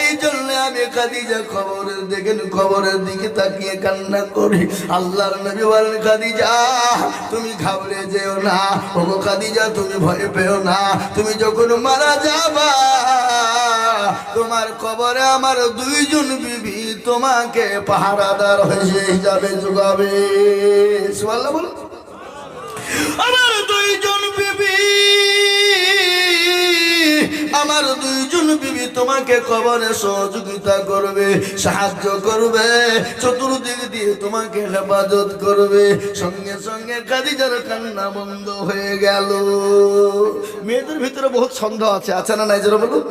এই জন্য আমি খাদিজা খবরের দিকে তাকিয়ে কান্না করি। আল্লাহর নবী বলেন, খাদিজা তুমি ঘাবড়ে যেও না, ওগো খাদিজা তুমি ভয় পেও না। তুমি যখন মারা যাবা তোমার কবরে আমার দুইজন বিবি তোমাকে পাহারাদার হিসাবে যোগাবে। সুবহানাল্লাহ বলো। আমার দুইজন বিবি তোমাকে কবরে সহযোগিতা করবে, সাহায্য করবে, চতুর্দিক দিয়ে তোমাকে হেফাজত করবে। সঙ্গে সঙ্গে খাদিজার কান্না বন্ধ হয়ে গেল। মেয়েদের ভিতরে বহুত সন্দেহ আছে না নাই? যারা বলুন।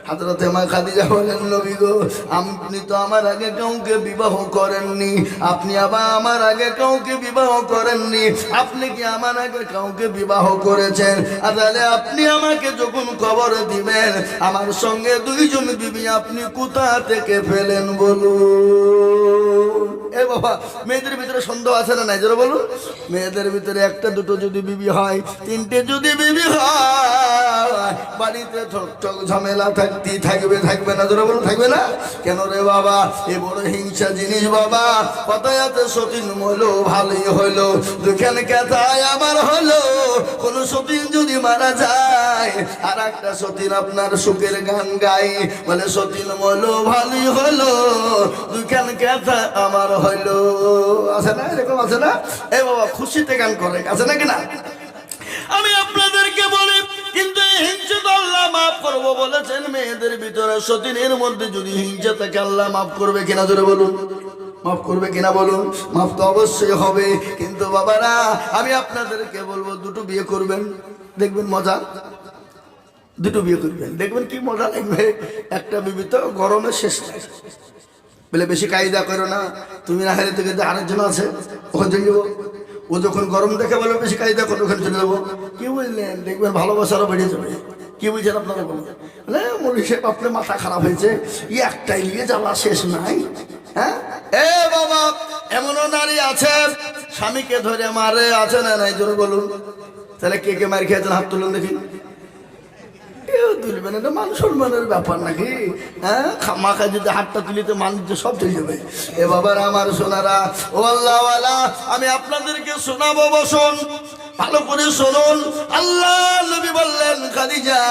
হযরত মা খাদিজা বলেন, নবী গো আপনি তো আমার আগে কাউকে বিবাহ করেননি, আপনি আবার আমার আগে কাউকে বিবাহ করেননি, আপনি কি আমার আগে কাউকে বিবাহ করেছেন? তাহলে আপনি আমাকে যখন কবর দিবেন আমার সঙ্গে দুইজন বিবি আপনি কোথা থেকে পেলেন বলুন? এ বাবা, মেয়েদের ভিতরে সন্দেহ আছে না নাই? যারা বলুন। মেয়েদের ভিতরে একটা দুটো যদি বিবি হয়, তিনটে যদি বিবি হয়, বাড়িতে ঠকঠক ঝামেলা থাকবে না? যারা বলুন থাকবে না কেন রে বাবা? এ বড় হিংসা জিনিস বাবা। কথায়াতে সতীন মলো ভালোই হইলো, দুখান কথায় আমার হলো। কোন সতীন যদি মারা যায় আর একটা সতীন আপনার সুখের গান গায়, বলে সতীন মলো ভালোই হলো, দুখান কথা আমার হইলো। আছে না এরকম? আছে না? এ বাবা খুশিতে গান করে, আছে নাকি না? আমি আপনাদেরকে বলি, কিন্তু হিংসা তো আল্লাহ মাফ করবো বলেছেন। মেয়েদের ভিতরে সতীনের মধ্যে যদি হিংসা থাকে আল্লাহ মাফ করবে কিনা? জোরে বলুন। মাফ করবে কিনা বলুন? মাফ তো অবশ্যই হবে। কিন্তু বাবারা আমি আপনাদেরকে বলবো, দুটো বিয়ে করবেন, দেখবেন মজা। দুটো বিয়ে করবেন, দেখবেন কি মজা লাগবে। একটা বিবি তো গরমে শেষ নাই বলে বেশি কায়দা করো না, তুমি না হারে থেকে আরেকজন আছে ওখানে চলে যাবো। ও যখন গরম দেখে বলে বেশি কায়দা করো, ওখানে চলে যাবো। কি বুঝলেন? দেখবেন ভালোবাসারও বেড়ে যাবে। কি বুঝছেন আপনারা? বলে মৌলী সাহেব আপনার মাথা খারাপ হয়েছে, একটাই নিয়ে জ্বালা শেষ নাই। হ্যাঁ এ বাবা, এমনও নারী আছে স্বামীকে ধরে মারে, আছে না নাই? জোরে বলুন। তাহলে কে কে মার খেয়েছেন হাত তুলুন দেখি। কেউ তুলবেন, এটা মান সম্মানের ব্যাপার নাকি? হ্যাঁ, খামাখা যদি হাতটা তুলিতে মানুষ সব চলে যাবে। এ বাবার আমার সোনারা, ও আল্লাহওয়ালা, আমি আপনাদেরকে শোনাবো, বসুন ভালো করে শুনুন। আল্লাহ নবী বললেন, খাদিজা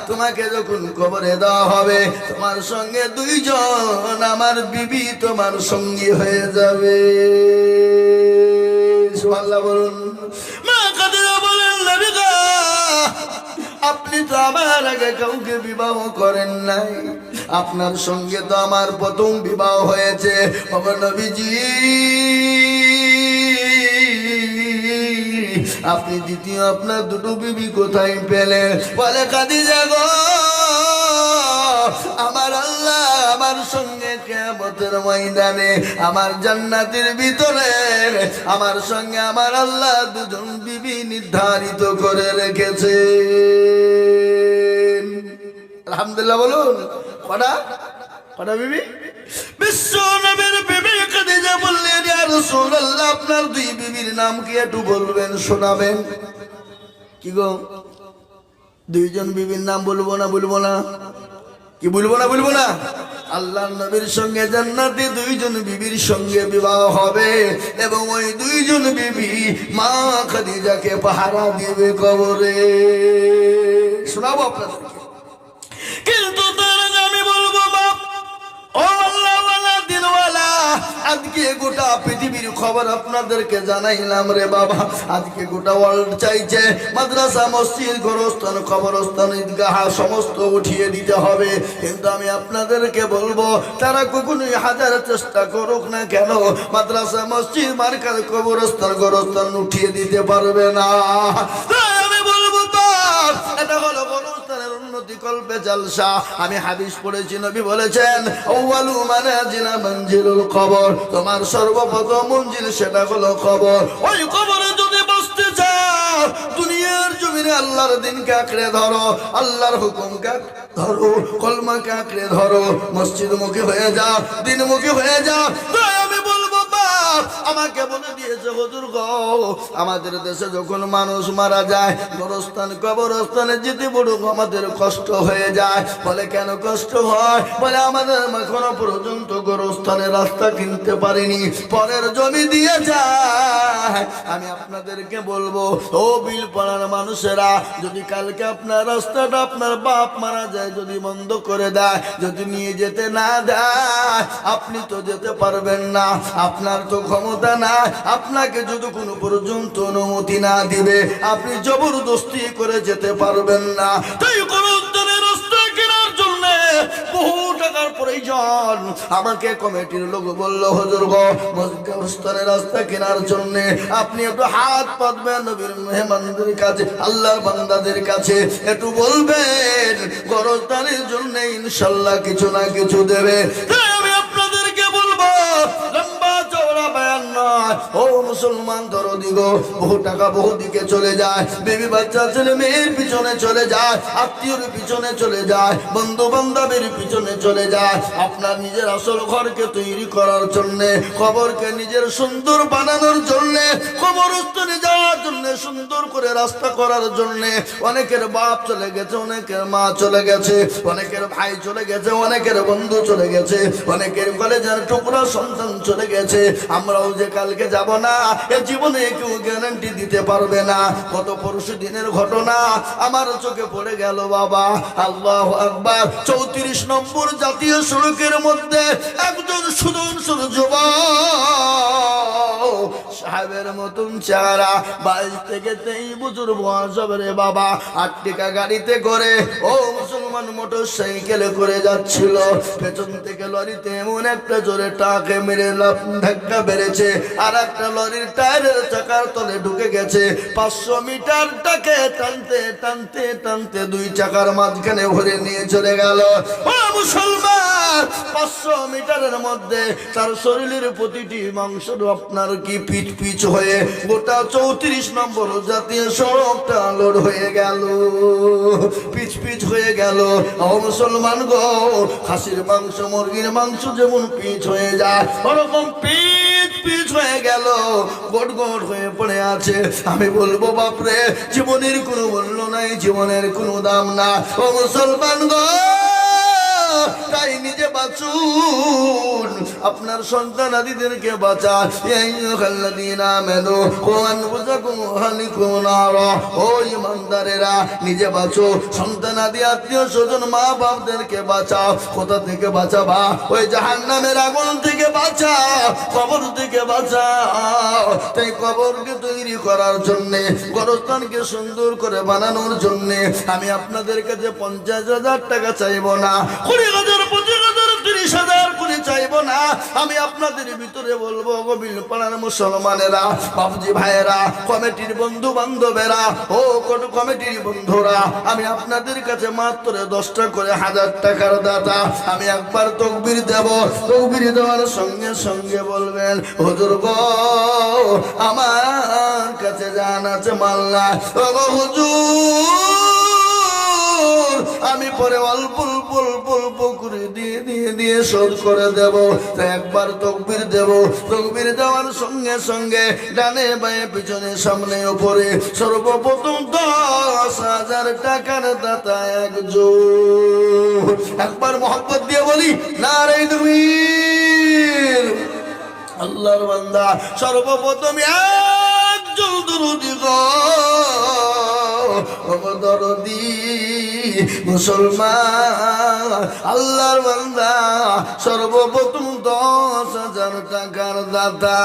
তোমাকে যখন কবরে দেওয়া হবে তোমার সঙ্গে দুইজন আমার বিবি তোমার সঙ্গী হয়ে যাবে। সুবহানাল্লাহ বলুন। মা খাদিজা বলেন, নবী গো আপনি তো আমার আগে কাউকে বিবাহ করেন নাই, আপনার সঙ্গে তো আমার প্রথম বিবাহ হয়েছে। ওগো নবীজি আপনি দ্বিতীয় আপনার দুটো বিবি কোথায় পেলেন? বলে, খাদিজা গো আমার আল্লাহ আমার সঙ্গে কিয়ামতের ময়দানে আমার জান্নাতের ভিতরে আমার সঙ্গে আমার আল্লাহ দুজন বিবি নির্ধারিত করে রেখেছে। আলহামদুলিল্লাহ বলুন। কটা বিবি? বিশ্ব নবীর বিবি খাদিজা বললেন, ইয়া রাসূলুল্লাহ আপনার দুই বিবির নাম কি একটু বলবেন, শোনাবেন? কি গো দুইজন বিবির নাম বলবো না? বলবো না? কি বলবো না? বলবো না? আল্লাহর নবীর সঙ্গে জান্নাতে দুইজন বিবির সঙ্গে বিবাহ হবে এবং ওই দুইজন বিবি মা খাদিজাকে পাহারা দিবে কবরে। শোনাবো আপনাদেরকে, কিন্তু তার আগে আমি বলবো বাপ, ও আল্লাহওয়ালা দিনওয়ালা, আজকে গোটা পৃথিবীর খবর আপনাদেরকে জানাইলাম রে বাবা। আজকে গোটা ওয়ার্ল্ড চাইছে মাদ্রাসা, মসজিদ, গোরস্থান, কবরস্থান, ঈদগাহ সমস্ত উঠিয়ে দিতে হবে। কিন্তু আমি আপনাদেরকে বলবো, তারা কখনোই হাজার চেষ্টা করুক না কেন মাদ্রাসা, মসজিদ, মার্কাজ, কবরস্থান, গোরস্থান উঠিয়ে দিতে পারবে না। আমি বলবো বাপ, এটা হলো গোরস্থানের উন্নতি কল্পে জালসা। আমি হাদিস পড়েছি, নবী বলেছেন, আউয়ালু মানাজিলা মঞ্জিলুল কবর, তোমার সর্বপ্রথম মঞ্জিল সেটা হলো কবর। ওই কবরে যদি বসতে চাও, দুনিয়ার জমিনে আল্লাহর দিনকে আঁকড়ে ধরো, আল্লাহর হুকুমকে ধরো, কলমাকে আঁকড়ে ধরো, মসজিদমুখী হয়ে যাও, দিনমুখী হয়ে যাও। তাই আমি বলবো বাপ, আমাকে বলে দিয়েছে, হুজুর গো, আমাদের দেশে যখন মানুষ মারা যায় গোরস্থান কবরস্থানে যেতে বড় আমাদের কষ্ট হয়ে যায়। বলে কেন কষ্ট হয়? বলে আমাদের এখনো পর্যন্ত গোরস্থানের রাস্তা কিনতে পারিনি, পরের জমি দিয়ে যায়। আমি আপনাদেরকে বলবো, ও বিল পাড়ার মানুষেরা, যদি কালকে আপনার রাস্তাটা আপনার বাপ মারা যায় যদি বন্ধ করে দেয়, যদি নিয়ে যেতে না দেয়, আপনি তো যেতে পারবেন না, আপনার তো ক্ষমতা না। আপনাকে যদি কোনো পর্যন্ত অনুমতি না দিবে আপনি জবরদস্তি করে যেতে পারবেন না। তাই গোরস্থানের রাস্তা কেনার জন্য বহু টাকার প্রয়োজন। আমাকে কমিটির লোক বলল, হুজুর গো, গোরস্থানের রাস্তা কেনার জন্য আপনি একটু হাত পাতবেন নবীর মেহমানদের কাছে, আল্লাহর বান্দাদের কাছে একটু বলবেন গোরস্থানের জন্য ইনশাআল্লাহ কিছু না কিছু দেবে। তাই আমি আপনাদেরকে বলবো, লম্বা চওড়া বয়ান নয়, ও মুসলমান দরদি গো, বহু টাকা বহু দিকে চলে যায়, বেবি বাচ্চা ছেলে মেয়ের পিছনে চলে যায়, আত্মীয়র পিছনে চলে যায়, বন্ধু বান্ধবের পিছনে চলে যায়। আপনার নিজের আসল ঘরকে তৈরি করার জন্য, কবরকে নিজের সুন্দর বানানোর জন্য, কবরস্থানে যাওয়ার জন্য, সুন্দর করে রাস্তা করার জন্য অনেকের বাপ চলে গেছে, অনেকের মা চলে গেছে, অনেকের ভাই চলে গেছে, অনেকের বন্ধু চলে গেছে, অনেকের কলেজের টুকরা সন্তান চলে গেছে। আমরাও যে কালকে যাব না এ জীবনে কেউ গ্যারান্টি দিতে পারবে না। কত পরশু দিনের ঘটনা আমার চোখে পড়ে গেল বাবা। আল্লাহু আকবার। 34 নম্বর জাতীয় সড়কের মধ্যে একজন সুদর্শন যুবক, সাহেবের মতন চেহারা, 22 থেকে 23 বছর বয়স হবে রে বাবা, 8 টাকা গাড়িতে করে, ও মুসলমান, মোটর সাইকেলে করে যাচ্ছিল। পেছন থেকে লরিতে এমন একটা জোরে টাকে মেরে ধাক্কা বেড়েছে, আর একটা লরির টায়ারের চাকার তলে ঢুকে গেছে। 500 মিটারটাকে টানতে টানতে টানতে 2 চাকার মাঝখানে ভরে নিয়ে চলে গেল। ও মুসলমান, 500 মিটারের মধ্যে তার শরীরের প্রতিটি মাংস আপনার কি পিচ পিচ হয়ে গোটা 34 নম্বর জাতীয় সড়কটা লোড হয়ে গেল, পিচ পিচ হয়ে গেল। ও মুসলমান গো, খাসির মাংস মুরগির মাংস যেমন পিচ হয়ে যায় ওরকম পিচ পিচ হয়ে গেল, গোট গোট হয়ে পড়ে আছে। আমি বলবো বাপরে, জীবনের কোনো মূল্য নাই, জীবনের কোনো দাম না। ও মুসলমান গো, তাই নিজে বাঁচুন, আপনার সন্তান আদিদেরকে বাঁচান। ও ইমানদারেরা, নিজে বাঁচো, সন্তান আদি আত্মীয় স্বজন মা বাপদেরকে বাঁচাও। কোথা থেকে বাঁচাবা? ওই জাহান্নামের আগুন থেকে বাঁচাও, কবর থেকে বাঁচাও। তাই কবরকে তৈরি করার জন্য, গোরস্থানকে সুন্দর করে বানানোর জন্য আমি আপনাদের কাছে 50,000 টাকা চাইবো না, 20,000, 25,000, 30,000 করে চাইবো না। আমি আপনাদের ভিতরে বলবো, গোবিল পাড়ার মুসলমানেরা, বাবুজি ভাইয়েরা, কমিটির বন্ধু বান্ধবেরা, ও কমিটির বন্ধুরা, আমি আপনাদের কাছে মাত্র 10টা করে 1000 টাকার দাতা। আমি একবার তকবীর দেব, তকবীর দেওয়ার সঙ্গে সঙ্গে বলবেন, হুজুর গো, আমার কাছে জান আছে মাল্লা, ও হুজুর, আমি পরে অল্প অল্প অল্প অল্প করে দিয়ে দিয়ে দিয়ে শোধ করে দেব। একবার তকবীর দেব, তকবীর দেওয়ার সঙ্গে সঙ্গে ডানে বাঁয়ে পিছনে সামনে উপরে সর্বপ্রথম 10,000 টাকার দাতা একজন। একবার মহব্বত দিয়ে বলি, নারে তাকবীর। আল্লাহর বান্দা, সর্বপ্রথম একজন দরুদি গো, দরদি মুসলমান, আল্লাহর বান্দা, সর্বপ্রথম 10,000 টাকার দাতা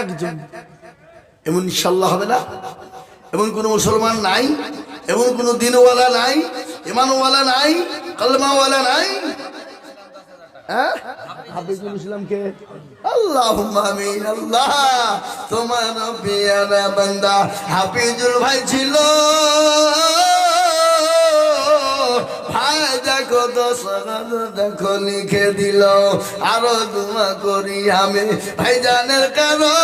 একজন। এমন ইনশাআল্লাহ হবে না? এমন কোন মুসলমান নাই, এমন কোন দিনওয়ালা নাই, ইমানওয়ালা নাই, কলমাওয়ালা নাই। হাফিজুল ইসলামকে আল্লাহুম্মা আমিন। আল্লাহ, তোমার পিয়ারা বান্দা হাফিজুল ভাই ছিল, ভাই দেখো 10,000 দেখো লিখে দিল। আরো দোয়া করি আমি ভাইজানের কারণ,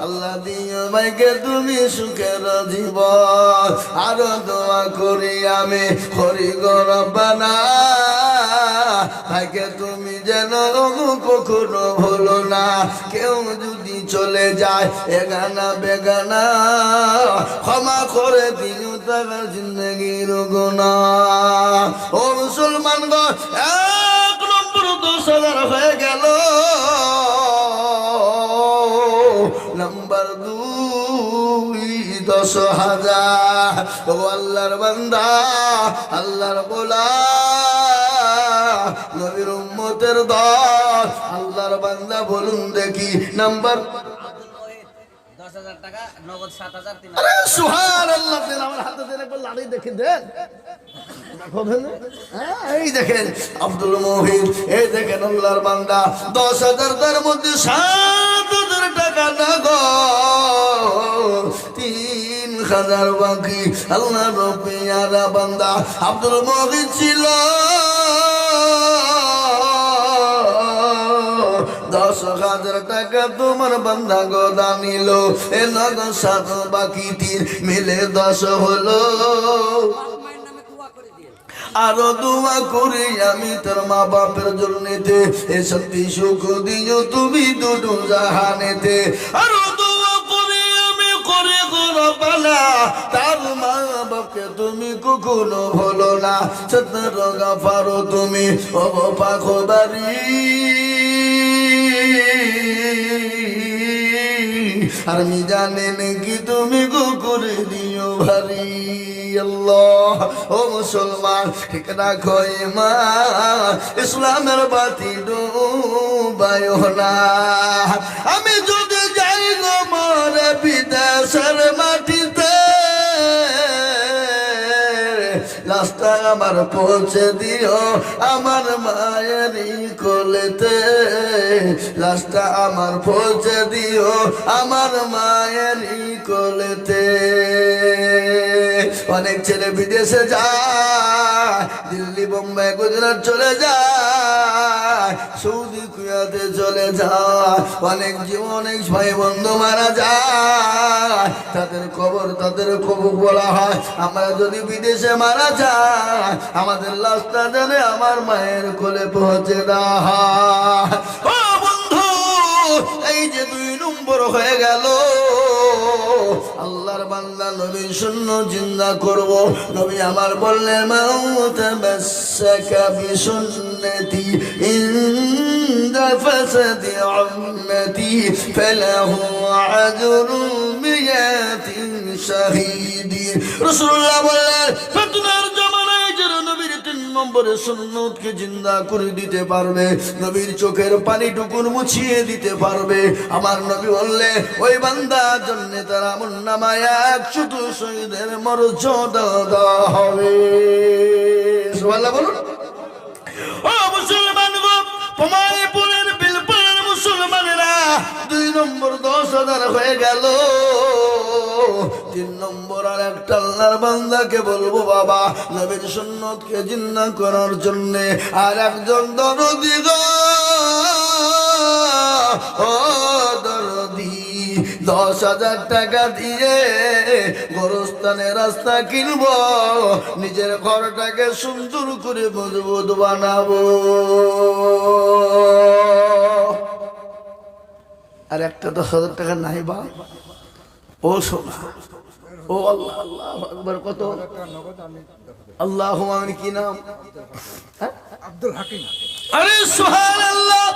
আল্লাহ দিও ভাইকে তুমি সুখের জীবন আরো দোয়া করি আমি করি গো রব্বানা ভাইকে তুমি যেন কখনো ভুলো না কেউ যদি চলে যায় এগানা বেগানা ক্ষমা করে দিও তার জিন্দগির গুনাহ ও মুসলমান গো 1 নম্বর 10,000 হয়ে গেল নাম্বার 2 10,000 ও আল্লাহর বান্দা আল্লাহর গোলাম নবীর উম্মতের দল আল্লাহর বান্দা বলুন দেখি নাম্বার 10,000 টাকা নগদ 7,300 আরে সুবহানাল্লাহ দেন আমার হাতে দেন একবার লাড়ি দেখে দেন এই দেখেন আব্দুল মুহিত এই দেখেন আল্লাহর বান্দা 10,000 তার মধ্যে 7,000 টাকা নগদ 3,000 বাকি আল্লাহর পেয়ারা বান্দা আব্দুল মুহিত ছিল 10,000 টাকা তোমার বান্দা গোদা নিল এ নগদ 7 বাকি 3 মিলে 10 হলো আরো দোয়া করি আমি তোর মা বাপের জন্যতে এ শান্তি সুখ দিও তুমি দুটো জাহানেতে আরো দোয়া করি আমি করে রব্বানা তার মা বাপকে তুমি কখনো ভুলো না সত্তর গাফারো তুমি ও পাখবারি আর আমি জানেন কি তুমি গো করে দিও ভারী আল্লাহ ও মুসলমান ঠিক রাখো ঈমান ইসলামের বাতি ডুবায়ো না আমি যদি যাই গো মরে বিদেশের মাটিতে লাস্টটা আমার পৌঁছে দিও আমার মায়েরই কোলেতে লাস্টটা আমার পৌঁছে দিও আমার মায়েরই কোলেতে অনেক ছেলে বিদেশে যায় দিল্লি বোম্বাই গুজরাট চলে যায় সৌদি কুয়েতে চলে যায় অনেক ভাই বন্ধু মারা যায় তাদের কবর বলা হয় আমরা যদি বিদেশে মারা যায় আমাদের লাশটা জানে আমার মায়ের কোলে পৌঁছে দেওয়া হয় ও বন্ধু এই যে 2 নম্বর হয়ে গেল আল্লাহর বান্দা নবীর সুন্নাত জিন্দা করব নবী আমার বললেন মাউতামাসসাকা বিসুন্নতি ইনদা ফাসাদি উম্মতি ফালাহু আজরু মিয়াতিন শাহীদিন রাসূলুল্লাহ বললেন ফিতনার জামানায় যারা নবীর 3 নম্বরের সুন্নাতকে জিন্দা করে দিতে পারবে নবীর চোখের পানিটুকুন মুছিয়ে দিতে পারবে আমার নবী বললেন ওই বান্দার জন্য তার আমলনামায় 100 শহীদের মর্যাদা দেওয়া হবে সুবহানাল্লাহ বলুন ও মুসলমান গো পমাইপুরের বিলপুরের মুসলমানেরা 2 নম্বর 10,000 হয়ে গেল 3 নম্বর আর একটা আল্লাহর বান্দাকে বলবো বাবা নবীর সুন্নাতকে জিন্দা করার জন্য আর একজন দরদি গো ও দরদি 10,000 টাকা দিয়ে গোরস্থানে রাস্তা কিনবো নিজের ঘরটাকে সুন্দর করে মজবুত বানাবো আর একটা 10,000 টাকা নাই বা ও সোনা ও আল্লাহ আল্লাহু আকবার কত আল্লাহু আমিন কি নাম আব্দুল হাকিম আরে সুবহানাল্লাহ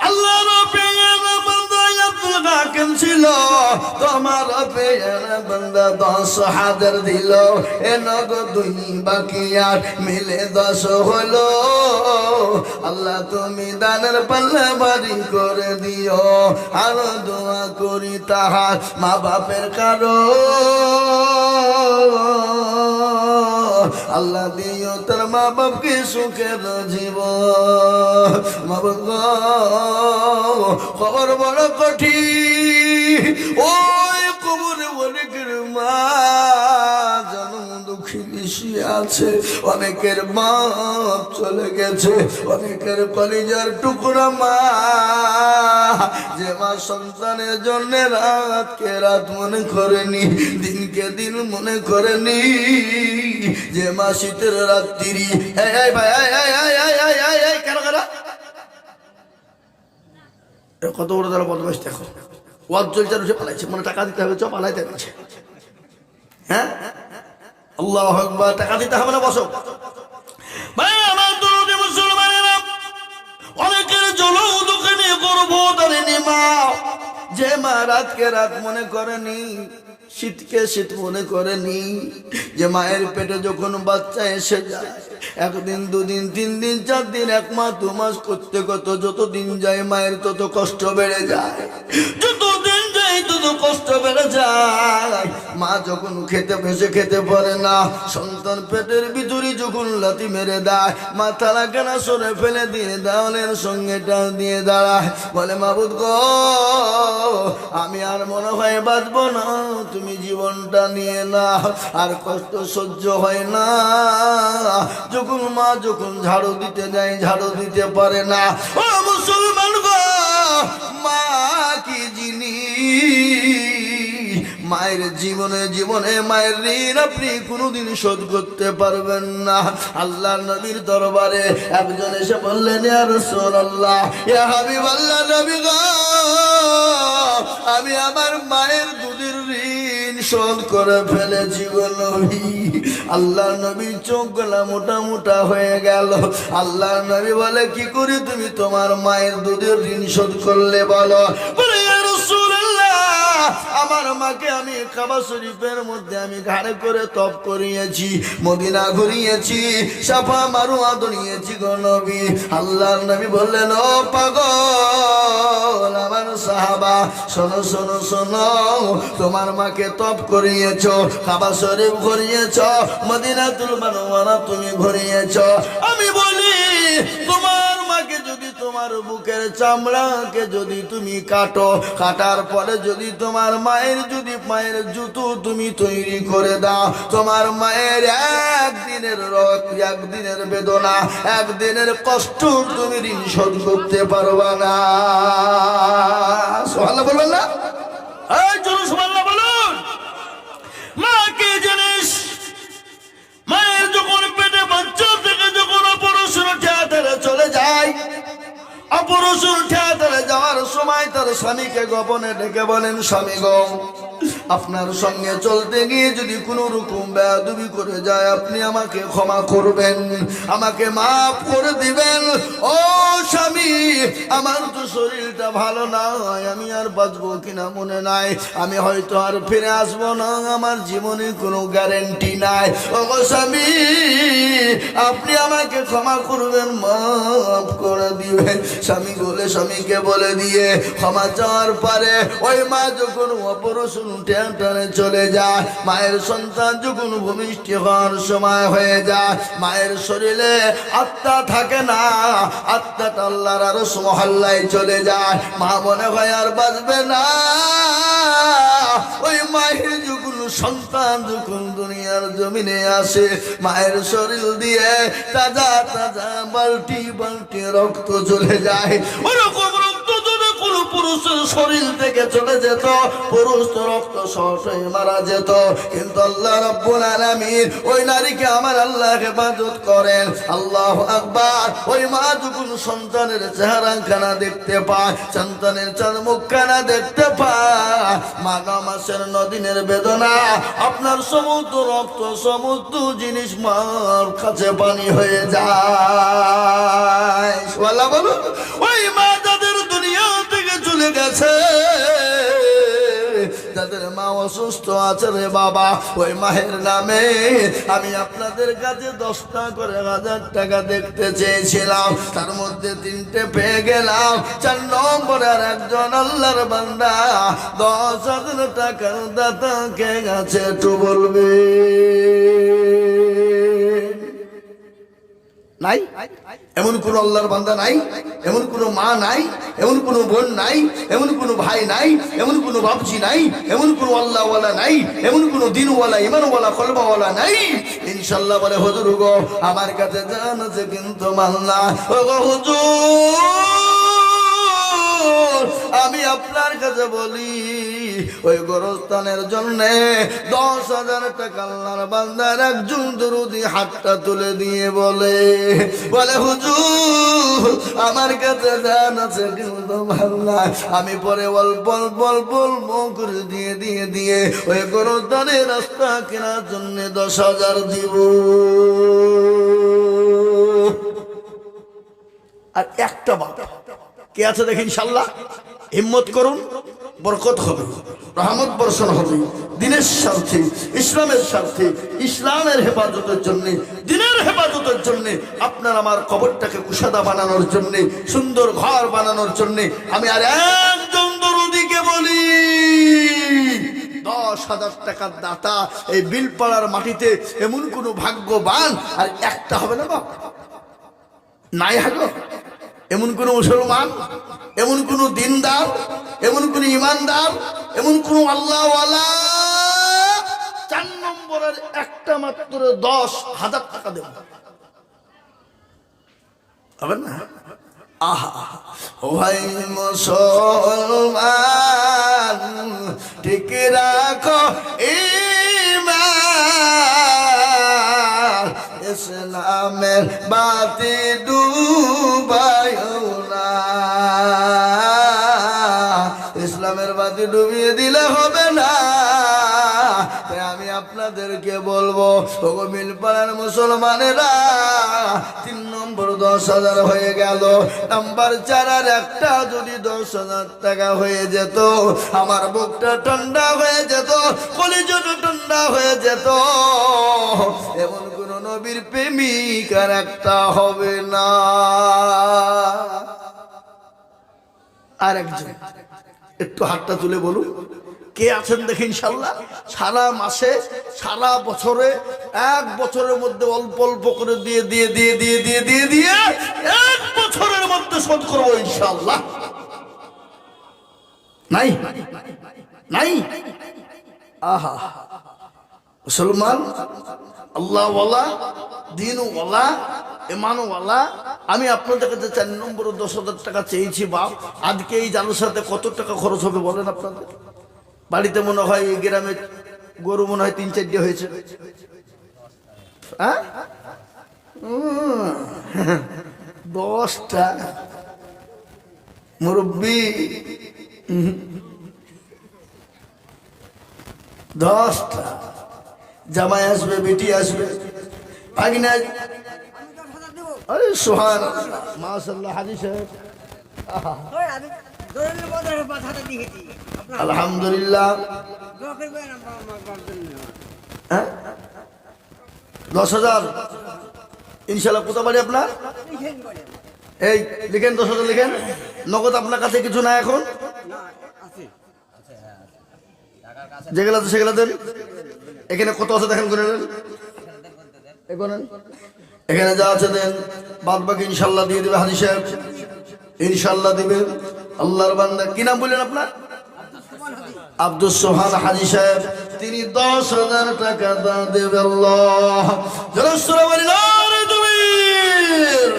আল্লাহর পেয়ারা বান্দা আব্দুল হাকিম ছিল তোমার পেয়ারা বান্দা 10,000 দিল এ নগদ 2 বাকি আর মিলে 10 হলো আল্লাহ তুমি দানের পাল্লা ভারী করে দিও আর দোয়া করি তাহার মা বাপের কারো আল্লাহ দিও তার মা বাপকে সুখের জীবন মা বাপ খবর বড় কঠিন ওই কবরে অনেকের মা জন্ম দুঃখিনী শুয়ে আছে, অনেকের বাপ চলে গেছে, অনেকের কলিজার টুকরা মা, যে মা সন্তানের জন্য রাতকে রাত মনে করেনি, দিনকে দিন মনে করেনি, যে মা শীতের রাত্রি ভাই কেন কেন কত বড় তারা বদমাইশ দেখো, ওয়াজ চলছে উঠে পালাইছে, মানে টাকা দিতে হবে, চ পালাইতে পারছে। হ্যাঁ আল্লাহু আকবার, টাকা দিতে হবে না, বসো ভাই আমার দরদে মুসলমানেরা। অনেকের জল দোকানে করবো ধরেনি মা, যে মা রাতকে রাত মনে করেনি, শীতকে শীত মনে করেনি, যে মায়ের পেটে যখন বাচ্চা এসে যায়, একদিন দুদিন তিন দিন চার দিন এক মাস দু মাস করতে কত যত দিন যায় মায়ের তত কষ্ট বেড়ে যায়, যত দিন যায় তত কষ্ট বেড়ে যায়। মা যখন খেতে বসে খেতে পারে না, সন্তান পেটের ভিতরে যখন লাথি মেরে দেয়, মাথা লাগানা সরে ফেলে দিয়ে দেওয়ালের সঙ্গে টান দিয়ে দাঁড়ায়, বলে মাবুদ গো আমি আর মনে হয় বাঁচবো না, তুমি জীবনটা নিয়ে না, আর কষ্ট সহ্য হয় না। যখন মা যখন ঝাড়ু দিতে যায় ঝাড়ু দিতে পারে না। ও মুসলমান গো, মা কি জিনিস, মায়ের জীবনে জীবনে মায়ের ঋণ আপনি কোনোদিন শোধ করতে পারবেন না। আল্লাহ নবীর দরবারে একজন এসে বললেন, ইয়া রাসূলুল্লাহ, ইয়া হাবিবাল্লাহ, নবী গো আমি আমার মায়ের দুধের ঋণ শোধ করে ফেলেছি গো নবী। আল্লাহ নবী চোখ গলা মোটা মোটা হয়ে গেল। আল্লাহ নবী বলে, কি করে তুমি তোমার মায়ের দুধের ঋণ শোধ করলে বলো? বলে, ইয়া রাসূলুল্লাহ, আমার মাকে আমি কাবা শরীফের মধ্যে আমি ঘাড়ে করে তপ করিয়েছি, মদিনা ঘুরিয়েছি, সাফা মারওয়া দৌড়িয়েছি গো নবী। আল্লাহর নবী বললেন, ও পাগল আমার সাহাবা, শোনো শোনো শোনো, তোমার মাকে তপ করিয়েছো, কাবা শরীফ ঘুরিয়েছো, মদিনাতুল মুনাওয়ারা তুমি ঘুরিয়েছো। আমি বলি, তোমার মাকে যদি তোমার বুকের চামড়াকে যদি তুমি কাটো, কাটার পরে যদি তোমার মায়ের যদি মায়ের জুতো তুমি তৈরি করে দাও, তোমার মায়ের একদিনের রক্ত, একদিনের বেদনা, একদিনের কষ্ট তুমি ঋণ শোধ করতে পারবা না। সুবহানাল্লাহ বলবেন না? এই চলো সুবহানাল্লাহ বলুন। মা কি জিনিস? মায়ের যখন পেটে বাচ্চা থেকে যখন অপারেশন থিয়েটারে চলে যায়, অপারেশন থিয়েটারে যাওয়ার সময় তার স্বামীকে গোপনে ডেকে বলেন, স্বামী গো আপনার সঙ্গে চলতে গিয়ে যদি কোনো রকম বেয়াদবি করে যায় আপনি আমাকে ক্ষমা করবেন, আমাকে মাফ করে দিবেন। ও স্বামী, আমার তো শরীরটা ভালো নয়, আমি আর বাঁচবো কিনা মনে নাই, আমি হয়তো আর ফিরে আসবো না, আমার জীবনে কোনো গ্যারেন্টি নাই। ও স্বামী, আপনি আমাকে ক্ষমা করবেন, মাফ করে দিবেন। স্বামী বলে, স্বামীকে বলে দিয়ে ক্ষমা চাওয়ার পরে ওই মা যখন অপারেশন থিয়েটারে চলে যায়, মায়ের সন্তান যখন ভূমিষ্ঠ হওয়ার সময় হয়ে যায়, মায়ের শরীরে আত্মা থাকে না, আত্মাটা আল্লাহর আরশ মহল্লায় চলে যায়, মা মনে হয় আর বাঁচবে না। ওই মায়ের যখন সন্তান যখন দুনিয়ার জমিনে আসে, মায়ের শরীর দিয়ে তাজা তাজা বালতি বালতি রক্ত চলে যায়। ওরকম রক্ত যদি কোনো পুরুষের শরীর থেকে চলে যেত, পুরুষ তো রক্ত শর্ট হয়ে মারা যেত, কিন্তু আল্লাহ রাব্বুল আলামিন ওই নারীকে আমার আল্লাহ হেফাজত করেন। আল্লাহু আকবার। ওই মা যখন সন্তানের চেহারাখানা দেখতে পায়, সন্তানের চাঁদ মুখখানা দেখতে পায়, মাঘা মাসের নদিনের বেদনা, আপনার সমস্ত রক্ত সমস্ত জিনিস মার কাছে পানি হয়ে যায়। সুবহানাল্লাহ বলুন। ওই মা যাদের দুনিয়া থেকে চলে গেছে, যাদের মা অসুস্থ আছে রে বাবা, ওই মায়ের নামে আমি আপনাদের কাছে 10টা করে 1000 টাকা দেখতে চেয়েছিলাম, তার মধ্যে 3টে পেয়ে গেলাম। 4 নম্বরের একজন আল্লাহর বান্দা 10,000 টাকার দাতাকে কাছে একটু বলবে নাই? এমন কোন আল্লাহর বান্দা নাই, এমন কোন মা নাই, এমন কোন বোন নাই, এমন কোন ভাই নাই, এমন কোন বাপজি নাই, এমন কোন আল্লাহওয়ালা নাই, এমন কোন দিনওয়ালা ইমানওয়ালা কলবাওয়ালা নাই। ইনশাআল্লাহ বলে হুজুর গো আমার কাছে জান আছে কিন্তু মাল্লা ও গো হুজুর আমি আপনার কাছে বলি ওই গোরস্থানের জন্য 10,000 টাকা আল্লাহর বান্দার একজন দরুদি হাতটা তুলে দিয়ে বলে হুজুর আমার কাছে জান আছে কিন্তু মাল্লা আমি পরে অল্প অল্প অল্প অল্প করে দিয়ে ওই গোরস্থানের রাস্তা কেনার জন্য 10,000 দিব। আর একটা বাবা কে আছে দেখেন ইনশাআল্লাহ হিম্মত করুন বরকত হবে রহমত বর্ষণ হবে দিনের স্বার্থে ইসলামের স্বার্থে ইসলামের হেফাজতের জন্য দিনের হেফাজতের জন্য আপনার আমার কবরটাকে কুশাদা বানানোর জন্য সুন্দর ঘর বানানোর জন্য আমি আর একজন দরুদিকে বলি 10,000 টাকার দাতা এই বিলপাড়ার মাটিতে এমন কোন ভাগ্যবান আর একটা হবে না বাবা নাই হাগো এমন কোন মুসলমান এমন কোন দিনদার এমন কোন ইমানদার এমন কোন আল্লাহওয়ালা 4 নম্বরের একটা মাত্র 10,000 টাকা দেব হবে না। আহা ভাই মুসলমান ঠিক রাখো ঈমান ইসলামের বাতি ডুবাইও না ইসলামের বাতি ডুবিয়ে দিলে হবে না। তাই আমি আপনাদেরকে বলবো ওগো মিলপাড়ার মুসলমানেরা 3 নম্বর 10,000 হয়ে গেল নাম্বার 4 আর একটা যদি 10,000 টাকা হয়ে যেত আমার বুকটা ঠান্ডা হয়ে যেত কলিজাটা ঠান্ডা হয়ে যেত। এমন কোন নবীর প্রেমিক আর একটা হবে না। আর একজন একটু হাতটা তুলে বলুন কে আছেন দেখে ইনশাআল্লাহ সারা মাসে সারা বছরে 1 বছরের মধ্যে অল্প অল্প করে দিয়ে 1 বছরের মধ্যে শোধ করবো ইনশাআল্লাহ। নাই নাই আহা মুসলমান আল্লাহওয়ালা দিনওয়ালা ইমানওয়ালা আমি আপনাদের কাছে 4 নম্বর 10,000 টাকা চেয়েছি বাপ আজকে এই জালসাতে কত টাকা খরচ হবে বলেন আপনাদের বাড়িতে মনে হয় এই গ্রামে গরু মনে হয় 3-4টা হয়েছে হ্যাঁ 10টা মুরব্বি 10টা জামাই আসবে বেটি আসবে ভাগিনা আরে সুবহানাল্লাহ মাশাআল্লাহ হাজী সাহেব আলহামদুলিল্লাহ 10,000 ইনশাআল্লাহ কোথা বাড়ি আপনার এই লিখেন 10,000 লিখেন নগদ আপনার কাছে কিছু না এখন যেগুলো আছে সেগুলো দেন এখানে কত আছে দেখেন করে নেন এখানে যা আছে দেন বাদ বাকি ইনশাআল্লাহ দিয়ে দিবে হাজী সাহেব ইনশাআল্লাহ দিবে আল্লাহর বান্দা কি নাম বললেন আপনার আব্দুস সোহান হাজী সাহেব তিনি 10,000 টাকা দান দেবে আল্লাহ জোরে বলি নারে তাকবীর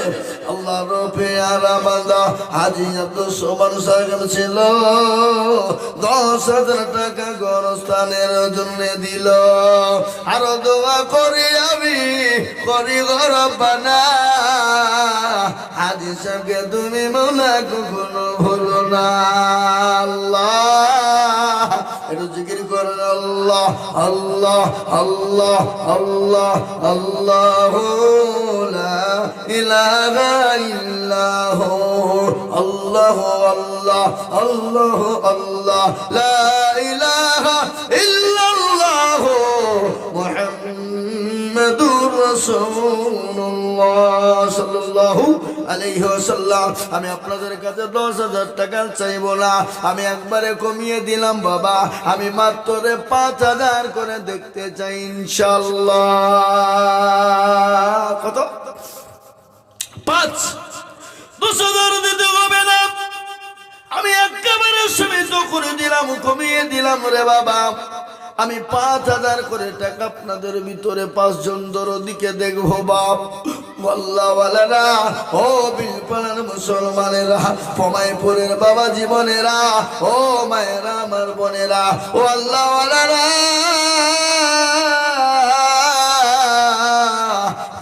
আল্লাহর পেয়ারা বান্দা হাজী আব্দুস সোহান সাহেব ছিল 10,000 টাকা গোরস্থানের জন্য দিল আর দোয়া করি আমি করি গো রব্বানা হাজী সাহেবকে তুমি মওলা কখনো ভুলো না আল্লাহ একটু জিকির করেন আল্লাহ আল্লাহ আল্লাহ আল্লাহ আল্লাহু লা ইলাহা ইল্লাহু আল্লাহু আল্লাহ আল্লাহু আল্লাহ লা ইলাহা ইল্লাল্লাহু মুহাম্মাদুর রাসূলুল্লাহ সাল্লাল্লাহু আলাইহি ওয়াসাল্লাম আমি আপনাদের কাছে 10,000 টাকা চাইবো না আমি একবারে কমিয়ে দিলাম বাবা আমি মাত্র 5,000 করে দেখতে চাই ইনশাআল্লাহ কত 5 10,000 দিতে হবে না, আমি একেবারে সীমিত করে দিলাম, কমিয়ে দিলাম রে বাবা। আমি 5,000 করে টাকা আপনাদের ভিতরে 5 জন দরদিকে দেখবো বাপ। মোল্লাওয়ালারা, ও বিলপাড়ার মুসলমানেরা, পমাইপুরের বাবা জীবনেরা, ও মায়েরা আমার বোনেরা, ও আল্লাহওয়ালারা,